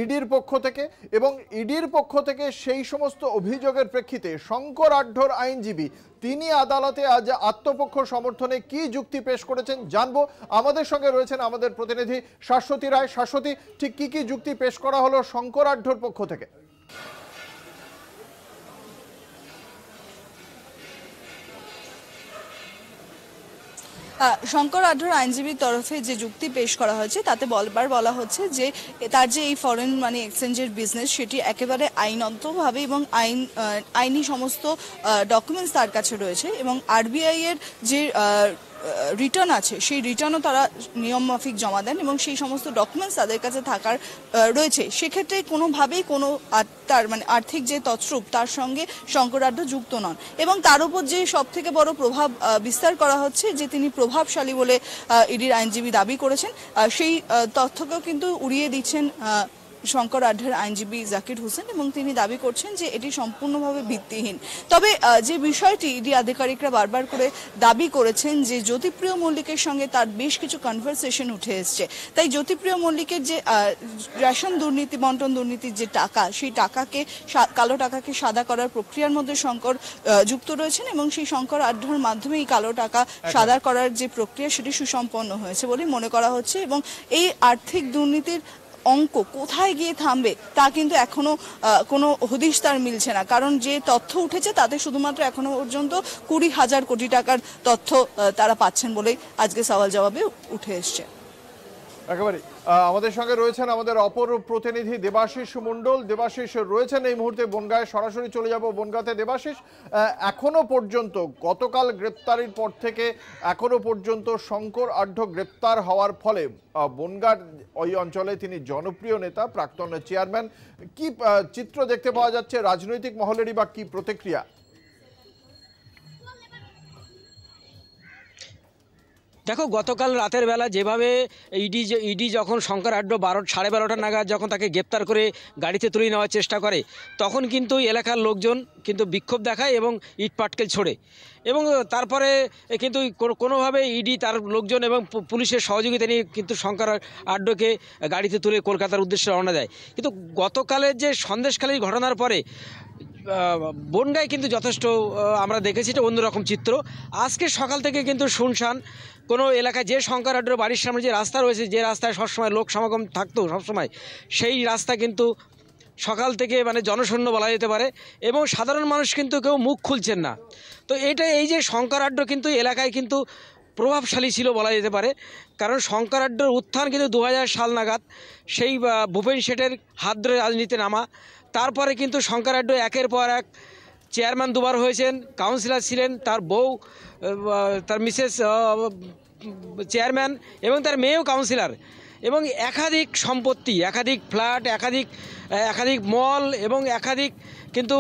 ইডির পক্ষ থেকে। এবং ইডির পক্ষ থেকে সেই সমস্ত অভিযোগের প্রেক্ষিতে শঙ্কর আঢ্যর আইনজীবী তিনি আদালতে আজ আত্মপক্ষ সমর্থনে কি যুক্তি পেশ করেছেন জানবো। আমাদের সঙ্গে রয়েছেন আমাদের প্রতিনিধি শাশ্বতী রায়। শাশ্বতী, ঠিক কি কি যুক্তি পেশ করা হলো শঙ্কর আঢ্যর পক্ষ থেকে? শঙ্কর আঢ্যর আইনজীবীর তরফে যে যুক্তি পেশ করা হয়েছে তাতে বলা হচ্ছে যে তার যে এই ফরেন মানি এক্সচেঞ্জের বিজনেস সেটি একেবারে আইনতভাবে এবং আইনি সমস্ত ডকুমেন্টস তার কাছে রয়েছে এবং আরবিআই এর যে রিটার্ন আছে সেই রিটার্নও তারা নিয়ম মাফিক জমা দেন এবং সেই সমস্ত ডকুমেন্টস তাদের কাছে থাকার রয়েছে। সেক্ষেত্রে কোনোভাবেই কোনো তার মানে আর্থিক যে তছরূপ তার সঙ্গে শঙ্কর আঢ্য যুক্ত নন। এবং তার উপর যে সব থেকে বড় প্রভাব বিস্তার করা হচ্ছে যে তিনি প্রভাবশালী বলে ইডির আইনজীবী দাবি করেছেন, সেই তথ্যকেও কিন্তু উড়িয়ে দিচ্ছেন শঙ্কর আঢ্যের আইনজীবী জাকির হোসেন এবং তিনি দাবি করছেন যে এটি সম্পূর্ণভাবে ভিত্তিহীন। তবে যে বিষয়টি ইডি আধিকারিকরা বারবার করে দাবি করেছেন যে জ্যোতিপ্রিয় মল্লিকের সঙ্গে তার বেশ কিছু কনভারসেশন উঠে এসছে, তাই জ্যোতিপ্রিয় মল্লিকের যে রেশন দুর্নীতি বন্টন দুর্নীতির যে টাকা, সেই টাকাকে কালো টাকাকে সাদা করার প্রক্রিয়ার মধ্যে শঙ্কর যুক্ত রয়েছেন এবং সেই শঙ্কর আঢ্যর মাধ্যমে এই কালো টাকা সাদা করার যে প্রক্রিয়া সেটি সুসম্পন্ন হয়েছে বলে মনে করা হচ্ছে। এবং এই আর্থিক দুর্নীতির অঙ্ক কোথায় গিয়ে থামবে তা কিন্তু এখনো কোনো হদিশ তার মিলছে না, কারণ যে তথ্য উঠেছে তাতে শুধুমাত্র এখনো পর্যন্ত 20,000 কোটি টাকার তথ্য তারা পাচ্ছেন বলেই আজকে সওয়াল জবাবে উঠে এসছে। একেবারে আমাদের সঙ্গে রয়েছেন আমাদের অপর প্রতিনিধি দেবাশিস মণ্ডল। দেবাশিস রয়েছেন এই মুহূর্তে বনগাঁয়, সরাসরি চলে যাব বনগাঁতে। দেবাশিস, এখনো পর্যন্ত গতকাল গ্রেপ্তারির পর থেকে এখনো পর্যন্ত শঙ্কর আঢ্য গ্রেপ্তার হওয়ার ফলে বনগাঁর ওই অঞ্চলে তিনি জনপ্রিয় নেতা, প্রাক্তন চেয়ারম্যান, কি চিত্র দেখতে পাওয়া যাচ্ছে রাজনৈতিক মহলেরই বা কি প্রতিক্রিয়া? দেখো, গতকাল রাতের বেলা যেভাবে ইডি যখন শঙ্কর আঢ্য 12:30 নাগাদ যখন তাকে গ্রেপ্তার করে গাড়িতে তুলে নেওয়ার চেষ্টা করে, তখন কিন্তু এলাকার লোকজন কিন্তু বিক্ষোভ দেখায় এবং ইট পাটকেল ছোড়ে এবং তারপরে কিন্তু কোনোভাবে ইডি তার লোকজন এবং পুলিশের সহযোগিতা নিয়ে কিন্তু শঙ্কর আঢ্যকে গাড়িতে তুলে কলকাতার উদ্দেশ্যে রওনা দেয়। কিন্তু গতকালের যে সন্দেশখালীর ঘটনার পরে বনগাঁয় কিন্তু যথেষ্ট আমরা দেখেছি এটা অন্যরকম চিত্র। আজকে সকাল থেকে কিন্তু শুনশান, কোনো এলাকায় যে শঙ্কর আঢ্যর বাড়ির সামনে যে রাস্তা রয়েছে, যে রাস্তায় সবসময় লোক সমাগম থাকতো সবসময়, সেই রাস্তা কিন্তু সকাল থেকে মানে জনশূন্য বলা যেতে পারে এবং সাধারণ মানুষ কিন্তু কেউ মুখ খুলছেন না। তো এই যে শঙ্কর আঢ্য কিন্তু এলাকায় কিন্তু প্রভাবশালী ছিল বলা যেতে পারে, কারণ শঙ্কর আঢ্যর উত্থান কিন্তু 2000 সাল নাগাদ, সেই ভূপেন শেঠের হাত ধরে রাজনীতিতে নামা। তারপরে কিন্তু শঙ্কর আঢ্য একের পর এক চেয়ারম্যান দুবার হয়েছেন, কাউন্সিলর ছিলেন, তার বউ তার মিসেস চেয়ারম্যান এবং তার মেয়েও কাউন্সিলর, এবং একাধিক সম্পত্তি, একাধিক ফ্ল্যাট, একাধিক মল এবং একাধিক কিন্তু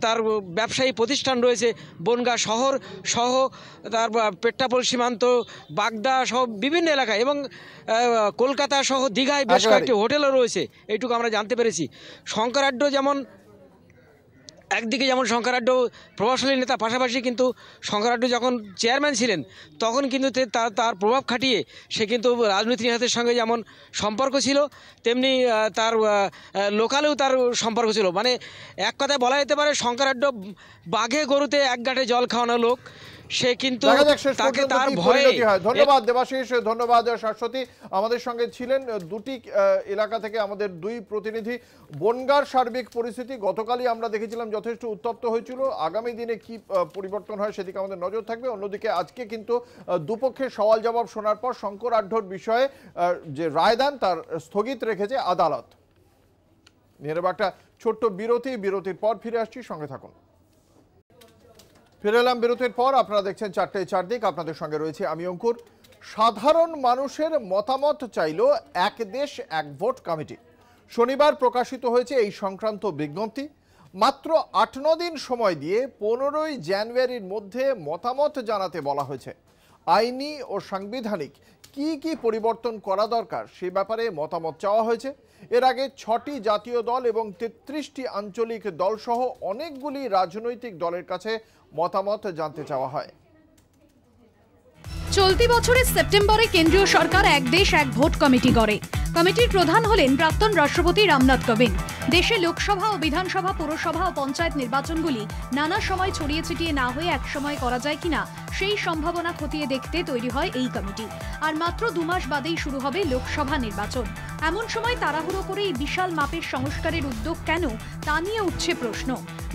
তার ব্যবসায়ী প্রতিষ্ঠান রয়েছে বনগাঁ শহর সহ, তার পেট্টাপোল সীমান্ত, বাগদা সহ বিভিন্ন এলাকায় এবং কলকাতা সহ দীঘায় বেশ কয়েকটি হোটেলও রয়েছে, এইটুকু আমরা জানতে পেরেছি। শঙ্কর আঢ্য যেমন একদিকে যেমন শঙ্কর আঢ্য প্রভাবশালী নেতা, পাশাপাশি কিন্তু শঙ্কর আঢ্য যখন চেয়ারম্যান ছিলেন তখন কিন্তু তার প্রভাব খাটিয়ে সে কিন্তু রাজনৈতিক নেতাদের সঙ্গে যেমন সম্পর্ক ছিল, তেমনি তার লোকালেও তার সম্পর্ক ছিল। মানে এক কথায় বলা যেতে পারে শঙ্কর আঢ্য বাঘে গরুতে এক গাঁটে জল খাওয়ানো লোক। সে কিন্তু দেখা যাক শেষ তাকে পর্যন্ত তার কি ভয়ে পরিণতি হয়। ধন্যবাদ দেবাশিস, ধন্যবাদ শাশ্বতী। আমাদের সঙ্গে ছিলেন দুটি এলাকা থেকে আমাদের দুই প্রতিনিধি। বনগাঁর সার্বিক পরিস্থিতি গতকালই আমরা দেখেছিলাম যথেষ্ট উত্তপ্ত হয়েছিল, আগামী দিনে কি পরিবর্তন হয় সেদিকে আমাদের নজর থাকবে। অন্যদিকে আজকে কিন্তু দুপক্ষের সওয়াল জবাব শোনার পর শঙ্কর আঢ্যর বিষয়ে যে রায়দান তার স্থগিত রেখেছে আদালত। নিয়ে নেব একটা ছোট্ট বিরতির পর ফিরে আসছি, সঙ্গে থাকুন। ফিরে এলাম বিরতির পর। আপনারা দেখছেন 4টায় 4 দিক, আপনাদের সঙ্গে রয়েছে আমি অঙ্কুর। সাধারণ মানুষের মতামত চাইল এক দেশ এক ভোট কমিটি। শনিবার প্রকাশিত হয়েছে এই সংক্রান্ত বিজ্ঞপ্তি। মাত্র 8-9 দিন সময় দিয়ে 15ই জানুয়ারির মধ্যে মতামত জানাতে বলা হয়েছে। আইনি ও সাংবিধানিক কি কি পরিবর্তন করা দরকার সে ব্যাপারে মতামত চাওয়া হয়েছে। এর আগে 6টি জাতীয় দল এবং 33টি আঞ্চলিক দলসহ অনেকগুলি রাজনৈতিক দলের কাছে মতামত জানতে চাওয়া হয়। চলতি বছরের সেপ্টেম্বরে কেন্দ্রীয় সরকার এক দেশ এক ভোট কমিটি গড়ে। কমিটির প্রধান হলেন প্রাক্তন রাষ্ট্রপতি রামনাথ কোবিন্দ। দেশে লোকসভা ও বিধানসভা, পৌরসভা ও পঞ্চায়েত নির্বাচনগুলি নানা সময় ছড়িয়ে ছিটিয়ে না হয়ে এক সময় করা যায় কিনা সেই সম্ভাবনা খতিয়ে দেখতে তৈরি হয় এই কমিটি। আর মাত্র 2 মাস বাদেই শুরু হবে লোকসভা নির্বাচন। এমন সময় তাড়াহুড়ো করে এই বিশাল মাপের সংস্কারের উদ্যোগ কেন তা নিয়ে উঠছে প্রশ্ন।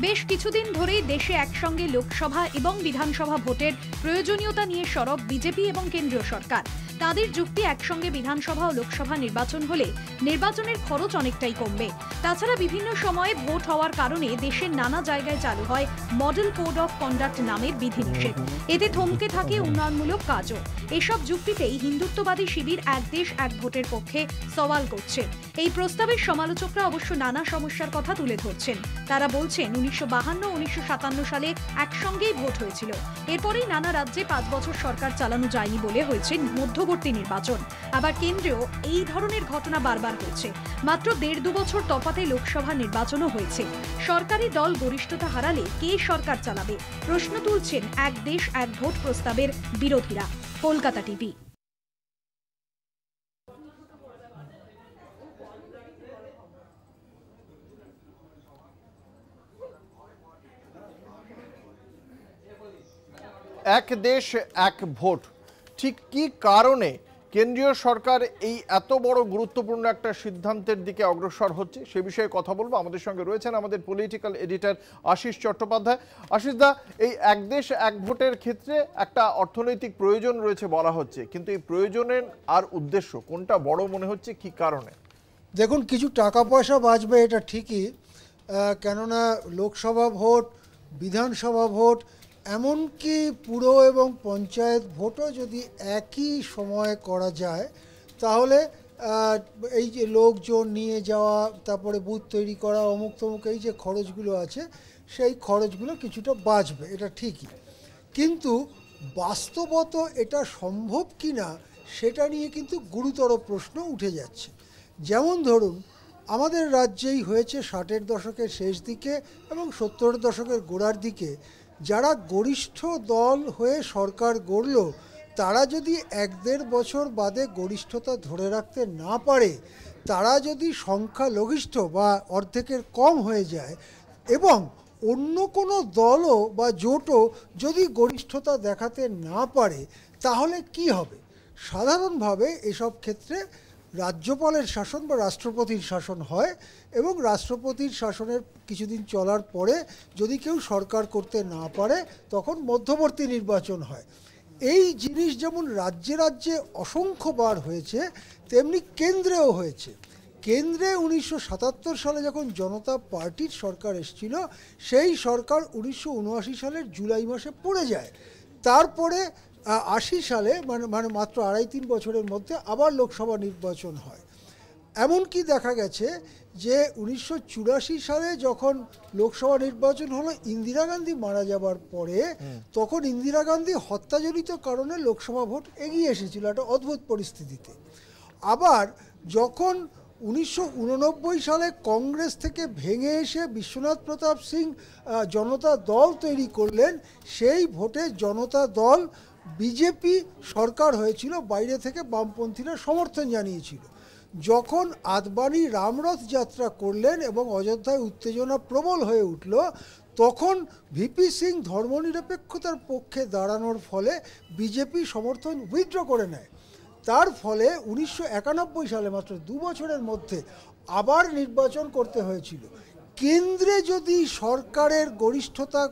বেশ কিছুদিন ধরেই দেশে একসঙ্গে লোকসভা এবং বিধানসভা ভোটের প্রয়োজনীয়তা নিয়ে সরব বিজেপি এবং কেন্দ্রীয় সরকার। তাদের যুক্তি, একসঙ্গে বিধানসভা ও লোকসভা নির্বাচন হলে নির্বাচনের খরচ অনেকটাই কমবে। তাছাড়া বিভিন্ন সময়ে ভোট হওয়ার কারণে দেশের নানা জায়গায় চালু হয় মডেল কোড অফ কন্ডাক্ট নামের বিধিনিষেধ। এতে থমকে থাকে উন্নয়নমূলক কাজও। এসব যুক্তিতেই হিন্দুত্ববাদী শিবির এক দেশ এক ভোটের পক্ষে সওয়াল করছে। এই প্রস্তাবের সমালোচকরা অবশ্য নানা সমস্যার কথা তুলে ধরছেন। তারা বলছেন 1952 ও 1957 সালে একসঙ্গেই ভোট হয়েছিল। এরপরেই নানা রাজ্যে 5 বছর সরকার চালানো যায়নি বলে হয়েছে মধ্যবর্তী নির্বাচন। আবার কেন্দ্রেও এই ধরনের ঘটনা বারবার হয়েছে। মাত্র 1.5-2 বছর তফাতে লোকসভা নির্বাচনও হয়েছে। সরকারি দল গরিষ্ঠতা হারালে কে সরকার চালাবে? প্রশ্ন তুলছেন এক দেশ এক ভোট প্রস্তাবের বিরোধীরা। কলকাতা টিভি। এক দেশ এক ভোট, ঠিক কি কারণে কেন্দ্রীয় সরকার এই এত বড় গুরুত্বপূর্ণ একটা সিদ্ধান্তের দিকে অগ্রসর হচ্ছে সে বিষয়ে কথা বলবো। আমাদের সঙ্গে রয়েছেন আমাদের পলিটিক্যাল এডিটর আশিস চট্টোপাধ্যায়। আশিস দা, এই এক দেশ এক ভোটের ক্ষেত্রে একটা অর্থনৈতিক প্রয়োজন রয়েছে বলা হচ্ছে, কিন্তু এই প্রয়োজনের আর উদ্দেশ্য কোনটা বড় মনে হচ্ছে, কি কারণে? দেখুন, কিছু টাকা পয়সা বাঁচবে এটা ঠিকই, কেননা লোকসভা ভোট, বিধানসভা ভোট, এমনকি পুর এবং পঞ্চায়েত ভোটও যদি একই সময়ে করা যায় তাহলে এই যে লোকজন নিয়ে যাওয়া, তারপরে বুথ তৈরি করা, অমুক তমুক, এই যে খরচগুলো আছে সেই খরচগুলো কিছুটা বাঁচবে, এটা ঠিকই। কিন্তু বাস্তবত এটা সম্ভব কি না সেটা নিয়ে কিন্তু গুরুতর প্রশ্ন উঠে যাচ্ছে। যেমন ধরুন, আমাদের রাজ্যেই হয়েছে 60-এর দশকের শেষ দিকে এবং 70-এর দশকের গোড়ার দিকে যারা গরিষ্ঠ দল হয়ে সরকার গড়ল তারা যদি 1-1.5 বছর বাদে গরিষ্ঠতা ধরে রাখতে না পারে, তারা যদি সংখ্যালঘিষ্ঠ বা অর্ধেকের কম হয়ে যায় এবং অন্য কোনো দলও বা জোটও যদি গরিষ্ঠতা দেখাতে না পারে, তাহলে কি হবে? সাধারণভাবে এসব ক্ষেত্রে রাজ্যপালের শাসন বা রাষ্ট্রপতির শাসন হয় এবং রাষ্ট্রপতির শাসনের কিছুদিন চলার পরে যদি কেউ সরকার করতে না পারে তখন মধ্যবর্তী নির্বাচন হয়। এই জিনিস যেমন রাজ্যে রাজ্যে অসংখ্যবার হয়েছে, তেমনি কেন্দ্রেও হয়েছে। কেন্দ্রে 1977 সালে যখন জনতা পার্টির সরকার এসেছিল, সেই সরকার 1979 সালের জুলাই মাসে পড়ে যায়। তারপরে 80 সালে মানে মাত্র 2.5-3 বছরের মধ্যে আবার লোকসভা নির্বাচন হয়। এমনকি দেখা গেছে যে 1984 সালে যখন লোকসভা নির্বাচন হলো ইন্দিরা গান্ধী মারা যাবার পরে, তখন ইন্দিরা গান্ধী হত্যাজনিত কারণে লোকসভা ভোট এগিয়ে এসেছিল একটা অদ্ভুত পরিস্থিতিতে। আবার যখন 1989 সালে কংগ্রেস থেকে ভেঙে এসে বিশ্বনাথ প্রতাপ সিং জনতা দল তৈরি করলেন, সেই ভোটে জনতা দল বিজেপি সরকার হয়েছিল, বাইরে থেকে বামপন্থীরা সমর্থন জানিয়েছিল। যখন আদবানি রামরথ যাত্রা করলেন এবং অযোধ্যায় উত্তেজনা প্রবল হয়ে উঠল, তখন ভিপি সিং ধর্মনিরপেক্ষতার পক্ষে দাঁড়ানোর ফলে বিজেপি সমর্থন উইথড্র করে নেয়। তার ফলে 1991 সালে মাত্র 2 বছরের মধ্যে আবার নির্বাচন করতে হয়েছিল। কেন্দ্রে যদি সরকারের গরিষ্ঠতা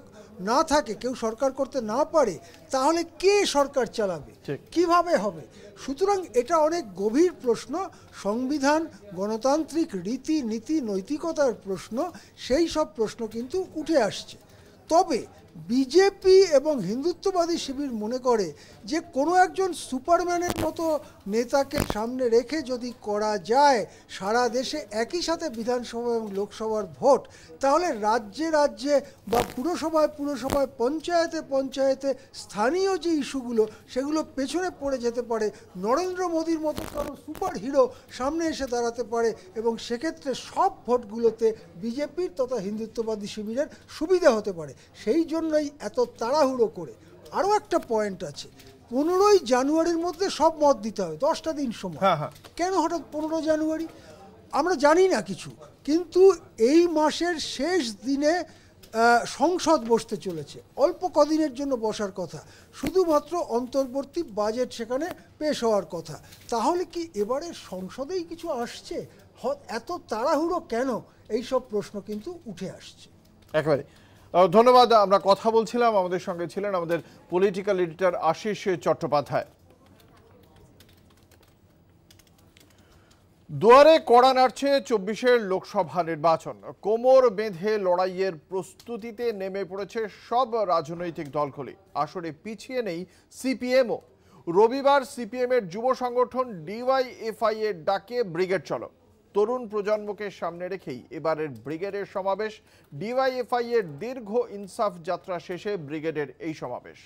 না থাকে, কেউ সরকার করতে না পারে, তাহলে কে সরকার চালাবে, কিভাবে হবে? সুতরাং এটা অনেক গভীর প্রশ্ন, সংবিধান, গণতান্ত্রিক রীতি নীতি, নৈতিকতার প্রশ্ন, সেই সব প্রশ্ন কিন্তু উঠে আসছে। তবে বিজেপি এবং হিন্দুত্ববাদী শিবির মনে করে যে কোনো একজন সুপারম্যানের মতো নেতাকে সামনে রেখে যদি করা যায় সারা দেশে একই সাথে বিধানসভা এবং লোকসভার ভোট, তাহলে রাজ্যে রাজ্যে বা পুরসভায় পুরসভায়, পঞ্চায়েতে পঞ্চায়েতে স্থানীয় যে ইস্যুগুলো সেগুলো পেছনে পড়ে যেতে পারে। নরেন্দ্র মোদীর মতো কারো সুপার হিরো সামনে এসে দাঁড়াতে পারে এবং সেক্ষেত্রে সব ভোটগুলোতে বিজেপির তথা হিন্দুত্ববাদী শিবিরের সুবিধা হতে পারে। সেই জন্যই এত তাড়াহুড়ো করে। আরও একটা পয়েন্ট আছে, 15ই জানুয়ারির মধ্যে সব মত দিতে হবে, 10টা দিন সময়। কেন হঠাৎ 15 জানুয়ারি? আমরা জানি না কিছু, কিন্তু এই মাসের শেষ দিনে সংসদ বসতে চলেছে, অল্প কদিনের জন্য বসার কথা, শুধুমাত্র অন্তর্বর্তী বাজেট সেখানে পেশ হওয়ার কথা। তাহলে কি এবারে সংসদেই কিছু আসছে? এত তাড়াহুড়ো কেন? এই সব প্রশ্ন কিন্তু উঠে আসছে। একেবারে ধন্যবাদ। আমরা কথা বলছিলাম, আমাদের সঙ্গে ছিলেন আমাদের পলিটিক্যাল এডিটর আশিস চট্টোপাধ্যায়। দুয়ারে কড়া নাড়ছে 24-এর লোকসভা নির্বাচন। কোমর বেঁধে লড়াইয়ের প্রস্তুতিতে নেমে পড়েছে সব রাজনৈতিক দলগুলি। আসরে পিছিয়ে নেই সিপিএমও। রবিবার সিপিএমের যুব সংগঠন ডিওয়াইএফআই এর ডাকে ব্রিগেড চলো। তরুণ প্রজন্মকে সামনে রেখেই এবারের ব্রিগেডের সমাবেশ। ডিওয়াইএফআই এর দীর্ঘ ইনসাফ যাত্রা শেষে ব্রিগেডের এই সমাবেশ।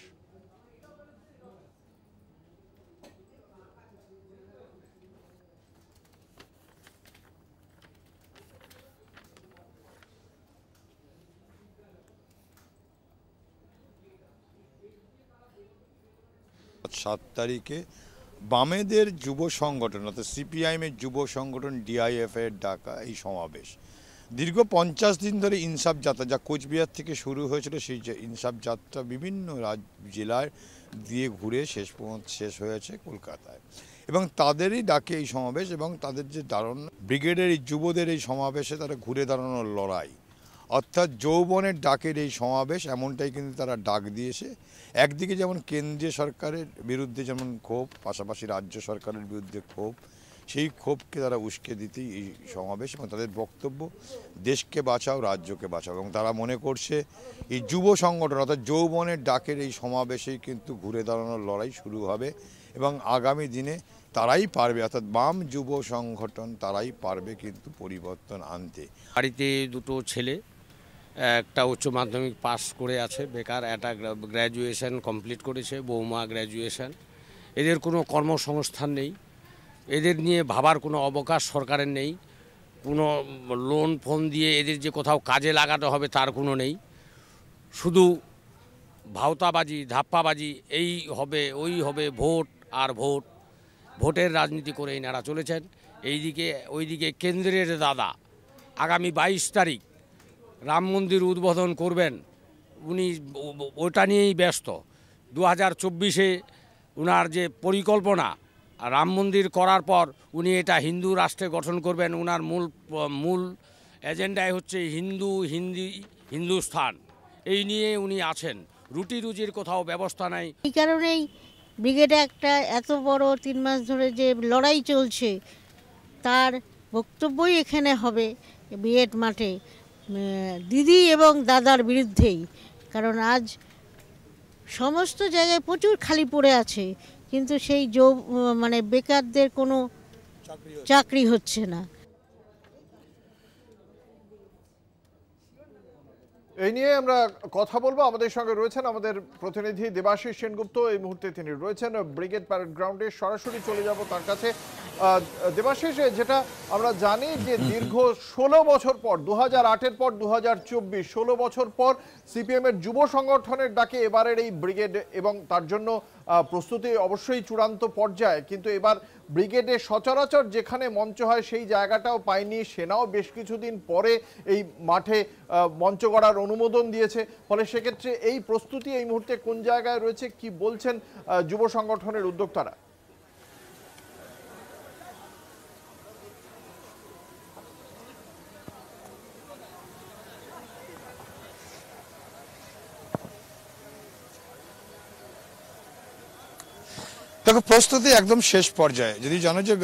সাত তারিখে বামেদের যুব সংগঠন অর্থাৎ সিপিআইএমের যুব সংগঠন ডিআইএফআই এর ডাকা এই সমাবেশ। দীর্ঘ 50 দিন ধরে ইনসাফ যাত্রা, যা কোচবিহার থেকে শুরু হয়েছিল, সেই ইনসাফ যাত্রা বিভিন্ন জেলায় দিয়ে ঘুরে শেষ হয়েছে কলকাতায়, এবং তাদেরই ডাকে এই সমাবেশ। এবং তাদের যে দাঁড়ানো ব্রিগেডের এই যুবদের এই সমাবেশে তারা ঘুরে দাঁড়ানোর লড়াই, অর্থাৎ যৌবনের ডাকের এই সমাবেশ, এমনটাই কিন্তু তারা ডাক দিয়েছে। একদিকে যেমন কেন্দ্রীয় সরকারের বিরুদ্ধে যেমন ক্ষোভ, পাশাপাশি রাজ্য সরকারের বিরুদ্ধে ক্ষোভ, সেই ক্ষোভকে তারা উস্কে দিতেই এই সমাবেশ। এবং তাদের বক্তব্য দেশকে বাঁচাও, রাজ্যকে বাঁচাও। এবং তারা মনে করছে এই যুব সংগঠন অর্থাৎ যৌবনের ডাকের এই সমাবেশেই কিন্তু ঘুরে দাঁড়ানোর লড়াই শুরু হবে এবং আগামী দিনে তারাই পারবে, অর্থাৎ বাম যুব সংগঠন তারাই পারবে কিন্তু পরিবর্তন আনতে। বাড়িতে দুটো ছেলে, একটা উচ্চ মাধ্যমিক পাস করে আছে বেকার, একটা গ্র্যাজুয়েশন কমপ্লিট করেছে, বৌমা গ্র্যাজুয়েশন। এদের কোনো কর্মসংস্থান নেই, এদের নিয়ে ভাবার কোনো অবকাশ সরকারের নেই, কোনো লোন ফোন দিয়ে এদের যে কোথাও কাজে লাগাতে হবে তার কোনো নেই। শুধু ভাওতাবাজি, ধাপ্পাবাজি, এই হবে ওই হবে, ভোট আর ভোট, ভোটের রাজনীতি করে এনারা চলেছেন। ওইদিকে কেন্দ্রের দাদা আগামী 22 তারিখ রাম মন্দির উদ্বোধন করবেন, উনি ওটা নিয়েই ব্যস্ত। 2024-এ উনার যে পরিকল্পনা, রাম মন্দির করার পর উনি এটা হিন্দু রাষ্ট্রে গঠন করবেন। উনার মূল এজেন্ডায় হচ্ছে হিন্দুস্থান, এই নিয়ে উনি আছেন। রুটি রুজির কোথাও ব্যবস্থা নাই। এই কারণেই ব্রিগেডে একটা এত বড় 3 মাস ধরে যে লড়াই চলছে, তার বক্তব্যই এখানে হবে ব্রিগেড মাঠে দিদি এবং দাদার বিরুদ্ধেই। কারণ আজ সমস্ত জায়গায় প্রচুর খালি পড়ে আছে, কিন্তু সেই বেকারদের কোনো চাকরি হচ্ছে না। এই নিয়ে আমরা কথা বলবো। আমাদের সঙ্গে রয়েছেন আমাদের প্রতিনিধি দেবাশিস সেনগুপ্ত। এই মুহূর্তে তিনি রয়েছেন ব্রিগেড প্যারেড গ্রাউন্ডে। সরাসরি চলে যাব তার কাছে। দেবাশিস, যেটা আমরা জানি যে দীর্ঘ 16 বছর পর 2008-এর পর 2024 16 বছর পর সিপিএম এর যুব সংগঠনের ডাকে এবারের এই ব্রিগেড, এবং তার জন্য প্রস্তুতি অবশ্যই চূড়ান্ত পর্যায়ে, কিন্তু এবার ব্রিগেডে সচরাচর যেখানে মঞ্চ হয় সেই জায়গাটাও পায়নি। সেনাও বেশ কিছুদিন পরে এই মাঠে মঞ্চ গড়ার অনুমোদন দিয়েছে। ফলে সেক্ষেত্রে এই প্রস্তুতি এই মুহূর্তে কোন জায়গায় রয়েছে, কি বলছেন যুব সংগঠনের উদ্যোক্তারা? দেখো, প্রস্তুতি একদম শেষ পর্যায়ে। যদি জানো যে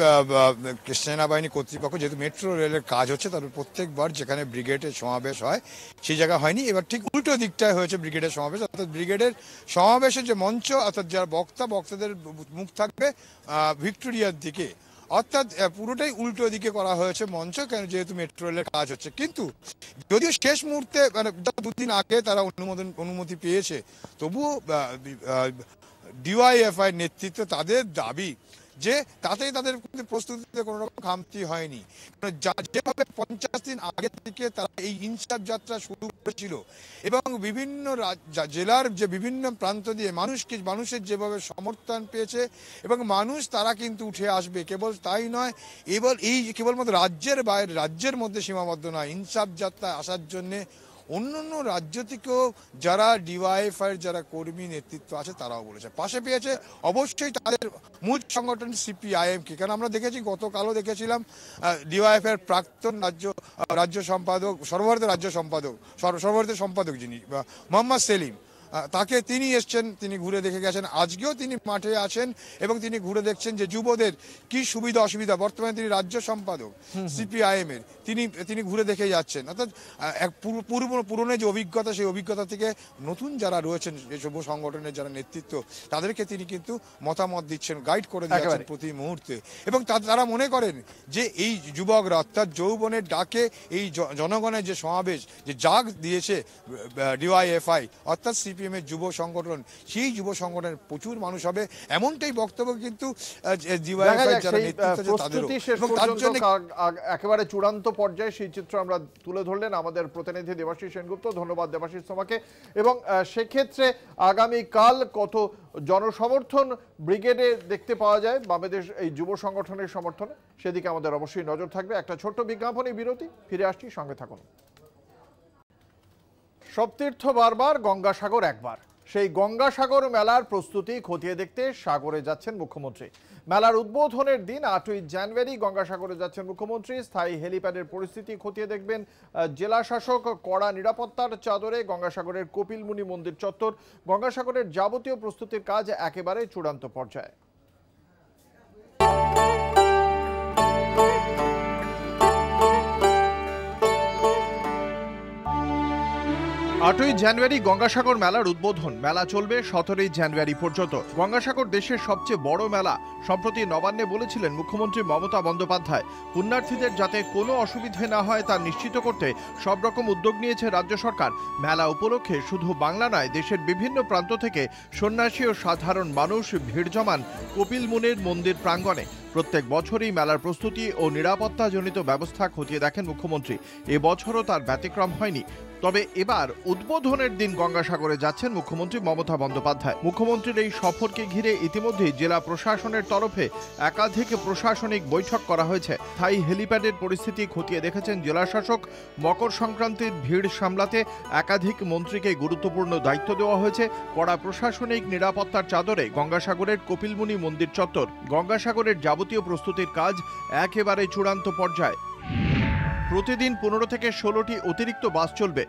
সেনাবাহিনী কর্তৃপক্ষ যেহেতু মেট্রো রেলের কাজ হচ্ছে, তারপর প্রত্যেকবার যেখানে ব্রিগেডের সমাবেশ হয় সেই জায়গা হয়নি, এবার ঠিক উল্টো দিকটায় হয়েছে ব্রিগেডের সমাবেশ। অর্থাৎ ব্রিগেডের সমাবেশের যে মঞ্চ, অর্থাৎ যারা বক্তাদের মুখ থাকবে ভিক্টোরিয়ার দিকে, অর্থাৎ পুরোটাই উল্টো দিকে করা হয়েছে মঞ্চ, কেন যেহেতু মেট্রো রেলের কাজ হচ্ছে। কিন্তু যদিও শেষ মুহূর্তে মানে 2 দিন আগে তারা অনুমতি পেয়েছে, তবুও ডিওয়াইএফআই নেতৃত্ব তাদের দাবি যে তাতেই তাদের প্রস্তুতিতে কোনো রকম খামতি হয়নি। যেভাবে 50 দিন আগে থেকে তারা এই ইনসাফ যাত্রা শুরু করেছিল এবং বিভিন্ন জেলার যে বিভিন্ন প্রান্ত দিয়ে মানুষের যেভাবে সমর্থন পেয়েছে এবং মানুষ তারা কিন্তু উঠে আসবে, কেবল তাই নয়, কেবলমাত্র রাজ্যের বাইরে, রাজ্যের মধ্যে সীমাবদ্ধ নয়, ইনসাফ যাত্রা আসার জন্যে অন্যান্য রাজ্য থেকেও যারা ডিওয়াইএফআই যারা কর্মী নেতৃত্ব আছে তারাও বলেছে। পাশে পেয়েছে অবশ্যই তাদের মূল সংগঠন সিপিআইএমকে, কারণ আমরা দেখেছি, গতকালও দেখেছিলাম ডিওয়াইএফআই এর প্রাক্তন রাজ্য সম্পাদক, সর্বভারতীয় সম্পাদক যিনি মোহাম্মদ সেলিম, তিনি এসছেন, তিনি ঘুরে দেখে গেছেন। আজকেও তিনি মাঠে আছেন এবং তিনি ঘুরে দেখছেন যে যুবদের কি সুবিধা অসুবিধা। বর্তমানে তিনি রাজ্য সম্পাদক সিপিআইএম এর, তিনি ঘুরে দেখে যাচ্ছেন। অর্থাৎ পুরনো যে অভিজ্ঞতা, সেই অভিজ্ঞতা থেকে নতুন যারা রয়েছেন যুব সংগঠনের যারা নেতৃত্ব, তাদেরকে তিনি কিন্তু মতামত দিচ্ছেন, গাইড করে দিচ্ছেন প্রতি মুহূর্তে। এবং তারা মনে করেন যে এই যুবকরা, অর্থাৎ যৌবনের ডাকে এই জনগণের যে সমাবেশ, যে জাগ দিয়েছে ডিওয়াইএফআই অর্থাৎ সিপিএম এর যুব সংগঠন, সেই যুব সংগঠনের প্রচুর মানুষ হবে, এমনটাই বক্তব্য কিন্তু একেবারে চূড়ান্ত পর্যায়ে সেই চিত্র আমরা তুলে ধরলেন আমাদের প্রতিনিধি দেবাশিস সেনগুপ্ত। ধন্যবাদ দেবাশিস তোমাকে। এবং সেক্ষেত্রে আগামীকাল কত জনসমর্থন ব্রিগেডে দেখতে পাওয়া যায় বাংলাদেশ এই যুব সংগঠনের সমর্থনে, সেদিকে আমাদের অবশ্যই নজর থাকবে। একটা ছোট্ট বিজ্ঞাপনী বিরতি, ফিরে আসছি, সঙ্গে থাকুন। সব তীর্থ বারবার, গঙ্গাসাগর একবার। সেই গঙ্গাসাগর মেলার প্রস্তুতি খতিয়ে দেখতে সাগরে যাচ্ছেন মুখ্যমন্ত্রী। মেলার উদ্বোধনের দিন 8ই জানুয়ারি গঙ্গাসাগরে যাচ্ছেন মুখ্যমন্ত্রী। স্থায়ী হেলিপ্যাডের পরিস্থিতি খতিয়ে দেখবেন জেলা শাসক। কড়া নিরাপত্তার চাদরে গঙ্গাসাগরের কপিলমুনি মন্দির চত্বর। গঙ্গাসাগরের যাবতীয় প্রস্তুতির কাজ একেবারে চূড়ান্ত পর্যায়ে। 8ই জানুয়ারি গঙ্গাসাগর মেলার উদ্বোধন। মেলা চলবে 17ই জানুয়ারি পর্যন্ত। গঙ্গাসাগর দেশের সবচেয়ে বড় মেলা। সম্প্রতি নবান্নে বলেছিলেন মুখ্যমন্ত্রী মমতা বন্দ্যোপাধ্যায়, পুণ্যার্থীদের যাতে কোনো অসুবিধে না হয় তা নিশ্চিত করতে সব রকম উদ্যোগ নিয়েছে রাজ্য সরকার। মেলা উপলক্ষে শুধু বাংলা নয়, দেশের বিভিন্ন প্রান্ত থেকে সন্ন্যাসী ও সাধারণ মানুষ ভিড় জমান কপিলমুনির মন্দির প্রাঙ্গণে। প্রত্যেক বছরই মেলার প্রস্তুতি ও নিরাপত্তাজনিত ব্যবস্থা খতিয়ে দেখেন মুখ্যমন্ত্রী। এবছরও তার ব্যতিক্রম হয়নি। তবে এবার উদ্বোধনের দিন গঙ্গাসাগরে যাচ্ছেন মুখ্যমন্ত্রী মমতা বন্দ্যোপাধ্যায়। মুখ্যমন্ত্রীর এই সফরকে ঘিরে ইতিমধ্যেই জেলা প্রশাসনের তরফে একাধিক প্রশাসনিক বৈঠক করা হয়েছে। স্থায়ী হেলিপ্যাডের পরিস্থিতি খতিয়ে দেখেছেন জেলা শাসক। মকর সংক্রান্তির ভিড় সামলাতে একাধিক মন্ত্রীকে গুরুত্বপূর্ণ দায়িত্ব দেওয়া হয়েছে। কড়া প্রশাসনিক নিরাপত্তার চাদরে গঙ্গাসাগরের কপিলমুনি মন্দির চত্বর। গঙ্গাসাগরের যাবতীয় প্রস্তুতির কাজ একেবারে চূড়ান্ত পর্যায়ে। প্রতিদিন 15 থেকে 16টি অতিরিক্ত বাস চলবে।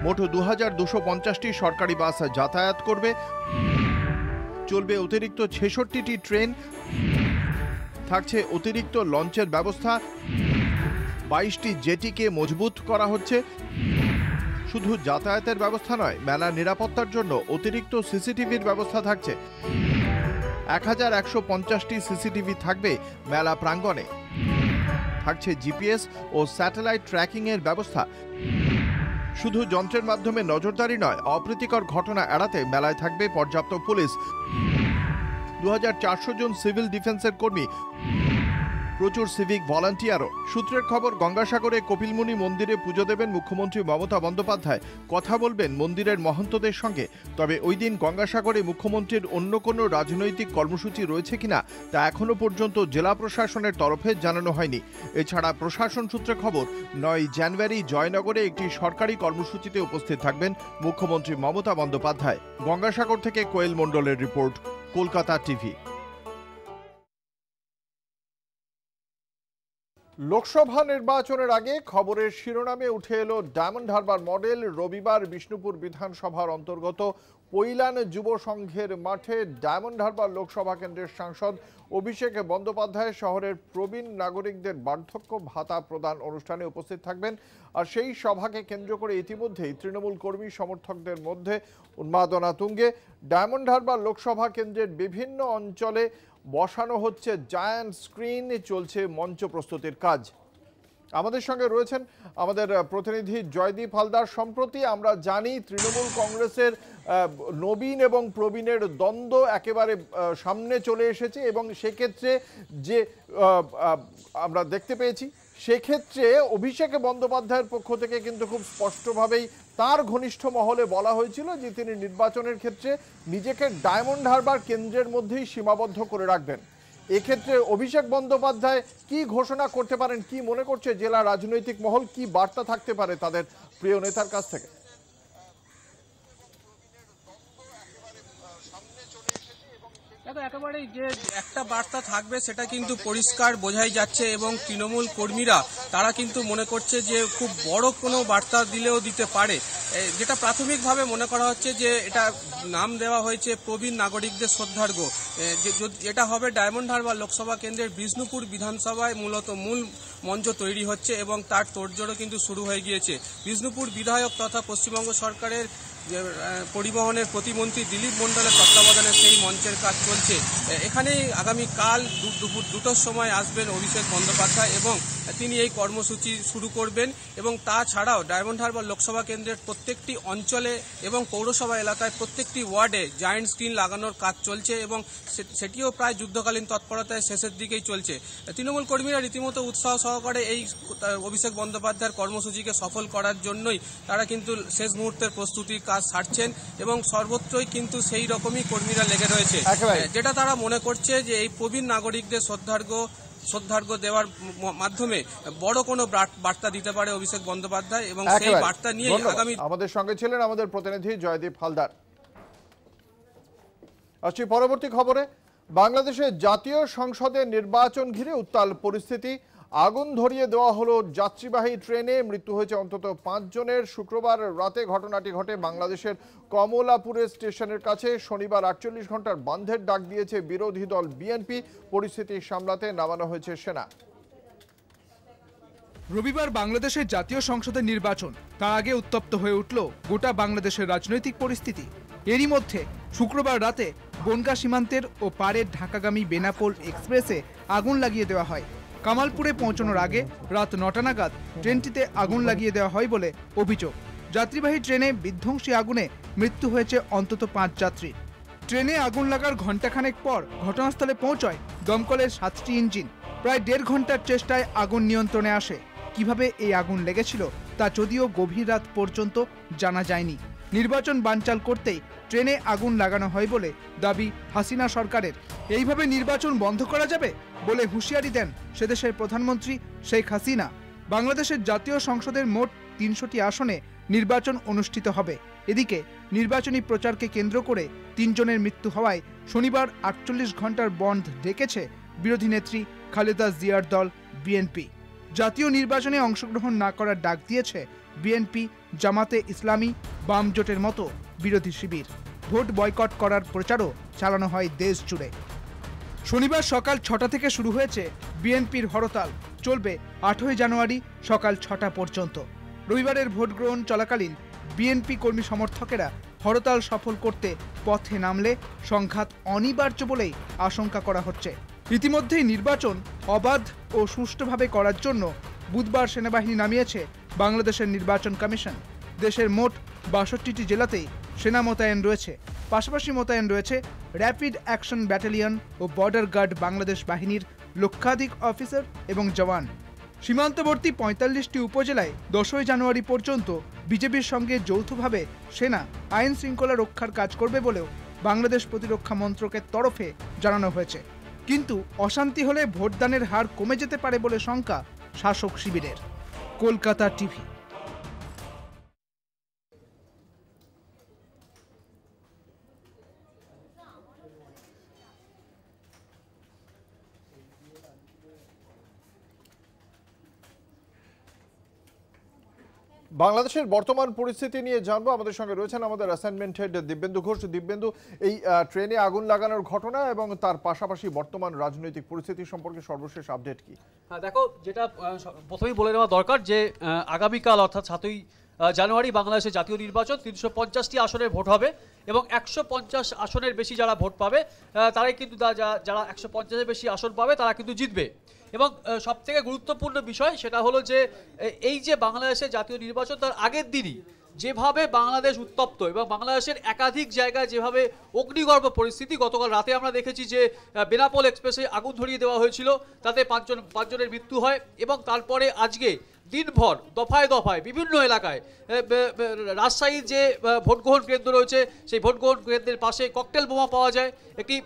মোট 2250টি সরকারি বাস যাতায়াত করবে। চলবে অতিরিক্ত 66টি ট্রেন। থাকছে অতিরিক্ত লঞ্চের ব্যবস্থা। 22টি জেটিকে মজবুত করা হচ্ছে। শুধু যাতায়াতের ব্যবস্থা নয়, মেলার নিরাপত্তার জন্য অতিরিক্ত সিসিটিভির ব্যবস্থা থাকছে। 1150টি সিসিটিভি থাকবে মেলা প্রাঙ্গণে। থাকছে জিপিএস ও স্যাটেলাইট ট্র্যাকিং এর ব্যবস্থা। শুধু যন্ত্রের মাধ্যমে নজরদারি নয়, অপ্রীতিকর ঘটনা এড়াতে মেলায় থাকবে পর্যাপ্ত পুলিশ। 2400 জন সিভিল ডিফেন্সের কর্মী, প্রচুর সিভিক ভলান্টিয়ারও। সূত্রের খবর, গঙ্গাসাগরে কপিলমুনি মন্দিরে পুজো দেবেন মুখ্যমন্ত্রী মমতা বন্দ্যোপাধ্যায়, কথা বলবেন মন্দিরের মহন্তদের সঙ্গে। তবে ওই দিন গঙ্গাসাগরে মুখ্যমন্ত্রীর অন্য কোনো রাজনৈতিক কর্মসূচি রয়েছে কিনা তা এখনো পর্যন্ত জেলা প্রশাসনের তরফে জানানো হয়নি। এছাড়া প্রশাসন সূত্রে খবর, 9 জানুয়ারি জয়নগরে একটি সরকারি কর্মসূচিতে উপস্থিত থাকবেন মুখ্যমন্ত্রী মমতা বন্দ্যোপাধ্যায়। গঙ্গাসাগর থেকে কোয়েল মণ্ডলের রিপোর্ট, কলকাতা টিভি। লোকসভা নির্বাচনের আগে খবরের শিরোনামে উঠে এলো ডায়মন্ড হারবার মডেল। রবিবার বিষ্ণুপুর বিধানসভার অন্তর্গত পৈলান যুব সংঘের মাঠে ডায়মন্ড হারবার লোকসভা কেন্দ্রের সাংসদ অভিষেক বন্দ্যোপাধ্যায় শহরের প্রবীণ নাগরিকদের বার্ধক্য ভাতা প্রদান অনুষ্ঠানে উপস্থিত থাকবেন। আর সেই সভাকে কেন্দ্র করে ইতিমধ্যেই তৃণমূল কর্মী সমর্থকদের মধ্যে উন্মাদনা তুঙ্গে। ডায়মন্ড হারবার লোকসভা কেন্দ্রের বিভিন্ন অঞ্চলে বসানো হচ্ছে জায়ান্ট স্ক্রিন, চলছে মঞ্চ প্রস্তুতির কাজ। আমাদের সঙ্গে রয়েছেন আমাদের প্রতিনিধি জয়দীপ হালদার। সম্প্রতি আমরা জানি তৃণমূল কংগ্রেসের নবীন এবং প্রবীণের দ্বন্দ্ব একেবারে সামনে চলে এসেছে এবং সেক্ষেত্রে যে আমরা দেখতে পেয়েছি, সেক্ষেত্রে অভিষেক বন্দ্যোপাধ্যায়ের পক্ষ থেকে কিন্তু খুব স্পষ্টভাবেই তার ঘনিষ্ঠ মহলে বলা হয়েছিল যে তিনি নির্বাচনের ক্ষেত্রে নিজেকে ডায়মন্ড হারবার কেন্দ্রের মধ্যেই সীমাবদ্ধ করে রাখবেন। এক্ষেত্রে অভিষেক বন্দ্যোপাধ্যায় কি ঘোষণা করতে পারেন, কি মনে করছে জেলা রাজনৈতিক মহল, কি বার্তা থাকতে পারে তাদের প্রিয় নেতার কাছ থেকে? দেখো, একেবারেই যে একটা বার্তা থাকবে সেটা কিন্তু পরিষ্কার বোঝাই যাচ্ছে এবং তৃণমূল কর্মীরা তারা কিন্তু মনে করছে যে খুব বড় কোনো বার্তা দিলেও দিতে পারে। যেটা প্রাথমিকভাবে মনে করা হচ্ছে যে এটা নাম দেওয়া হয়েছে প্রবীণ নাগরিকদের শ্রদ্ধার্ঘ, এটা হবে ডায়মন্ড হারবার লোকসভা কেন্দ্রের বিষ্ণুপুর বিধানসভায় মূলত মূল মঞ্চ তৈরি হচ্ছে এবং তার তোড়জোড়ও কিন্তু শুরু হয়ে গিয়েছে। বিষ্ণুপুর বিধায়ক তথা পশ্চিমবঙ্গ সরকারের পরিবহনের প্রতিমন্ত্রী দিলীপ মণ্ডলের তত্ত্বাবধানে সেই মঞ্চের কাজ চলছে। এখানেই আগামীকাল দুপুর 2টোর সময় আসবেন অভিষেক বন্দ্যোপাধ্যায় এবং তিনি এই কর্মসূচি শুরু করবেন। এবং তাছাড়াও ডায়মন্ড হারবার লোকসভা কেন্দ্রের প্রত্যেকটি অঞ্চলে এবং পৌরসভা এলাকায় প্রত্যেকটি ওয়ার্ডে জায়ান্ট স্ক্রিন লাগানোর কাজ চলছে এবং সেটিও প্রায় যুদ্ধকালীন তৎপরতায় শেষের দিকেই চলছে। তৃণমূল কর্মীরা রীতিমতো উৎসাহ সহকারে এই অভিষেক বন্দ্যোপাধ্যায়ের কর্মসূচিকে সফল করার জন্যই তারা কিন্তু শেষ মুহূর্তের প্রস্তুতির কাজ সারছেন এবং সর্বত্রই কিন্তু সেই রকমই কর্মীরা লেগে রয়েছে। যেটা তারা মনে করছে যে এই প্রবীণ নাগরিকদের শ্রদ্ধার্ঘ দেওয়ার মাধ্যমে বড় কোনো বার্তা দিতে পারে অভিষেক বন্দ্যোপাধ্যায় এবং সেই বার্তা নিয়ে আগামী। আমাদের সঙ্গে ছিলেন আমাদের প্রতিনিধি জয়দীপ হালদার। আসছি পরবর্তী খবরে। বাংলাদেশের জাতীয় সংসদের নির্বাচন ঘিরে উত্তাল পরিস্থিতি। আগুন ধরিয়ে দেওয়া হলো যাত্রীবাহী ট্রেনে, মৃত্যু হয়েছে অন্তত 5 জনের। শুক্রবার রাতে ঘটনাটি ঘটে বাংলাদেশের কমলাপুরের স্টেশনের কাছে। শনিবার 48 ঘন্টার বন্ধের ডাক দিয়েছে বিরোধী দল বিএনপি। পরিস্থিতি সামলাতে নামানো হয়েছে সেনা। রবিবার বাংলাদেশের জাতীয় সংসদের নির্বাচন, তার আগে উত্তপ্ত হয়ে উঠল গোটা বাংলাদেশের রাজনৈতিক পরিস্থিতি। এরই মধ্যে শুক্রবার রাতে বনগাঁ সীমান্তের ও পাড়ের ঢাকাগামী বেনাপোল এক্সপ্রেসে আগুন লাগিয়ে দেওয়া হয়। কামালপুরে পৌঁছানোর আগে রাত 9টা নাগাদ ট্রেনটিতে আগুন লাগিয়ে দেওয়া হয় বলে অভিযোগ। যাত্রীবাহী ট্রেনে বিধ্বংসী আগুনে মৃত্যু হয়েছে অন্তত 5 যাত্রী। ট্রেনে আগুন লাগার ঘণ্টাখানেক পর ঘটনাস্থলে পৌঁছয় দমকলের 7টি ইঞ্জিন। প্রায় 1.5 ঘন্টার চেষ্টায় আগুন নিয়ন্ত্রণে আসে। কিভাবে এই আগুন লেগেছিল তা যদিও গভীর রাত পর্যন্ত জানা যায়নি। নির্বাচন বানচাল করতেই ট্রেনে আগুন লাগানো হয় বলে দাবি হাসিনা সরকারের। এইভাবে নির্বাচন বন্ধ করা যাবে বলে হুঁশিয়ারি দেন সেদেশের প্রধানমন্ত্রী শেখ হাসিনা। বাংলাদেশের জাতীয় সংসদের মোট 300টি আসনে নির্বাচন অনুষ্ঠিত হবে। এদিকে নির্বাচনী প্রচারকে কেন্দ্র করে 3 জনের মৃত্যু হওয়ায় শনিবার 48 ঘন্টার বন্ধ ডেকেছে বিরোধী নেত্রী খালেদা জিয়ার দল বিএনপি। জাতীয় নির্বাচনে অংশগ্রহণ না করার ডাক দিয়েছে বিএনপি, জামাতে ইসলামী, বাম জোটের মতো বিরোধী শিবির। ভোট বয়কট করার প্রচারও চালানো হয় দেশ জুড়ে। শনিবার সকাল 6টা থেকে শুরু হয়েছে বিএনপির হরতাল, চলবে 8ই জানুয়ারি সকাল 6টা পর্যন্ত। রবিবারের ভোট গ্রহণ চলাকালীন বিএনপি কর্মী সমর্থকেরা হরতাল সফল করতে পথে নামলে সংঘাত অনিবার্য বলেই আশঙ্কা করা হচ্ছে। ইতিমধ্যেই নির্বাচন অবাধ ও সুষ্ঠুভাবে করার জন্য বুধবার সেনাবাহিনী নামিয়েছে বাংলাদেশের নির্বাচন কমিশন। দেশের মোট 62টি জেলাতেই সেনা মোতায়েন রয়েছে। পাশাপাশি মোতায়েন রয়েছে র্যাপিড অ্যাকশন ব্যাটালিয়ন ও বর্ডার গার্ড বাংলাদেশ বাহিনীর লক্ষাধিক অফিসার এবং জওয়ান। সীমান্তবর্তী ৪৫টি উপজেলায় ১০ই জানুয়ারি পর্যন্ত বিজেপির সঙ্গে যৌথভাবে সেনা আইন শৃঙ্খলা রক্ষার কাজ করবে বলেও বাংলাদেশ প্রতিরক্ষা মন্ত্রকের তরফে জানানো হয়েছে। কিন্তু অশান্তি হলে ভোটদানের হার কমে যেতে পারে বলে শঙ্কা শাসক শিবিরের। কলকাতা টিভি। বাংলাদেশের বর্তমান পরিস্থিতি নিয়ে জানবো। আমাদের সঙ্গে রয়েছেন আমাদের অ্যাসাইনমেন্ট হেড দিব্যেন্দু ঘোষ। দিব্যেন্দু, এই ট্রেনে আগুন লাগানোর ঘটনা এবং তার পাশাপাশি বর্তমান রাজনৈতিক পরিস্থিতি সম্পর্কে সর্বশেষ আপডেট কি? দেখো, যেটা প্রথমেই বলে নেওয়া দরকার যে আগামীকাল অর্থাৎ 7ই জানুয়ারি বাংলাদেশের জাতীয় নির্বাচন। 350টি আসনের ভোট হবে এবং 150 আসনের বেশি যারা ভোট পাবে তারাই কিন্তু যারা 150-এর বেশি আসন পাবে তারা কিন্তু জিতবে। এবং সবথেকে গুরুত্বপূর্ণ বিষয় সেটা হলো যে এই যে বাংলাদেশের জাতীয় নির্বাচন তার আগের দিনই যেভাবে বাংলাদেশ উত্তপ্ত এবং বাংলাদেশের একাধিক জায়গায় যেভাবে অগ্নিগর্ভ পরিস্থিতি, গতকাল রাতে আমরা দেখেছি যে বেনাপোল এক্সপ্রেসে আগুন ধরিয়ে দেওয়া হয়েছিল, তাতে পাঁচজনের মৃত্যু হয় এবং তারপরে আজকে দিনভর দফায় দফায় বিভিন্ন এলাকায় রাজশাহীর যে ভোটগ্রহণ কেন্দ্র রয়েছে সেই ভোটগ্রহণ কেন্দ্রের পাশে ককটেল বোমা পাওয়া যায়। একটি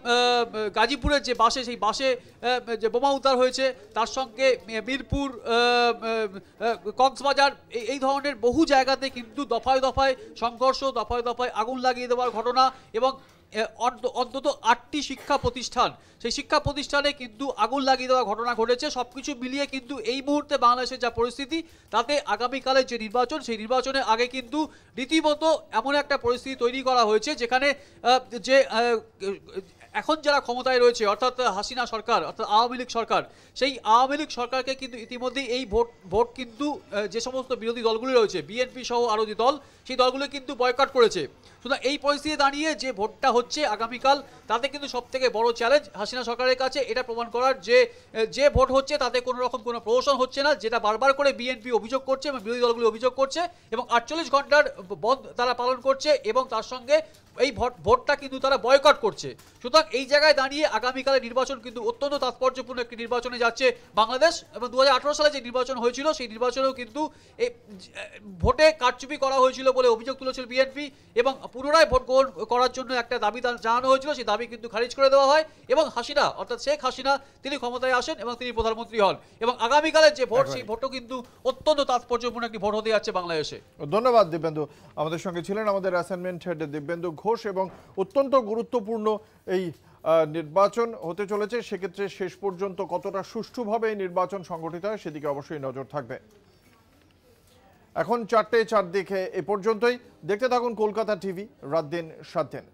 গাজীপুরের যে বাসে সেই বাসে যে বোমা উদ্ধার হয়েছে, তার সঙ্গে মিরপুর, কক্সবাজার এই ধরনের বহু জায়গাতে কিন্তু দফায় দফায় সংঘর্ষ, দফায় দফায় আগুন লাগিয়ে দেওয়ার ঘটনা এবং অন্তত 8টি শিক্ষা প্রতিষ্ঠান, সেই শিক্ষা প্রতিষ্ঠানে কিন্তু আগুন লাগিয়ে দেওয়ার ঘটনা ঘটেছে। সবকিছু মিলিয়ে কিন্তু এই মুহূর্তে বাংলাদেশের যা পরিস্থিতি, তাতে আগামীকালের যে নির্বাচন সেই নির্বাচনের আগে কিন্তু রীতিমতো এমন একটা পরিস্থিতি তৈরি করা হয়েছে যেখানে যে এখন যারা ক্ষমতায় রয়েছে অর্থাৎ হাসিনা সরকার, অর্থাৎ আওয়ামী লীগ সরকার, সেই আওয়ামী লীগ সরকারকে কিন্তু ইতিমধ্যেই এই ভোট কিন্তু যে সমস্ত বিরোধী দলগুলি রয়েছে, বিএনপি সহ আরও যে দল, সেই দলগুলো কিন্তু বয়কট করেছে। সুতরাং এই পরিস্থিতি দাঁড়িয়ে যে ভোটটা হচ্ছে আগামীকাল, তাতে কিন্তু সবথেকে বড় চ্যালেঞ্জ হাসিনা সরকারের কাছে এটা প্রমাণ করার যে ভোট হচ্ছে তাতে কোনো রকম কোনো প্রহসন হচ্ছে না, যেটা বারবার করে বিএনপি অভিযোগ করছে এবং বিরোধী দলগুলি অভিযোগ করছে এবং 48 ঘন্টার বন্ধ তারা পালন করছে এবং তার সঙ্গে এই ভোটটা কিন্তু তারা বয়কট করছে। সুতরাং এই জায়গায় দাঁড়িয়ে আগামীকালের নির্বাচন কিন্তু অত্যন্ত তাৎপর্যপূর্ণ একটি নির্বাচনে যাচ্ছে বাংলাদেশ এবং 2018 সালে যে নির্বাচন হয়েছিল সেই নির্বাচনেও কিন্তু ভোটে কারচুপি করা হয়েছিল বলে অভিযোগ তুলেছিল বিএনপি এবং পুনরায় ভোট গ্রহণ করার জন্য একটা দাবি জানানো হয়েছিল, সেই দাবি কিন্তু খারিজ করে দেওয়া হয় এবং হাসিনা অর্থাৎ শেখ হাসিনা তিনি ক্ষমতায় আসেন এবং তিনি প্রধানমন্ত্রী হন এবং আগামীকালের যে ভোট সেই ভোটও কিন্তু অত্যন্ত তাৎপর্যপূর্ণ একটি ভোট হতে যাচ্ছে বাংলাদেশে। ধন্যবাদ দিব্যেন্দু। আমাদের সঙ্গে ছিলেন আমাদের অ্যাসাইনমেন্ট হেড দিব্যেন্দু ঘোষ। এবং অত্যন্ত গুরুত্বপূর্ণ এই নির্বাচন হতে চলেছে, সেক্ষেত্রে শেষ পর্যন্ত কতটা সুষ্ঠুভাবে এই নির্বাচন সংগঠিত হয় সেদিকে অবশ্যই নজর থাকবে। এখন 4টে 4 দিকে এ পর্যন্তই। দেখতে থাকুন কলকাতা টিভি, রাত দিন 7 দিন।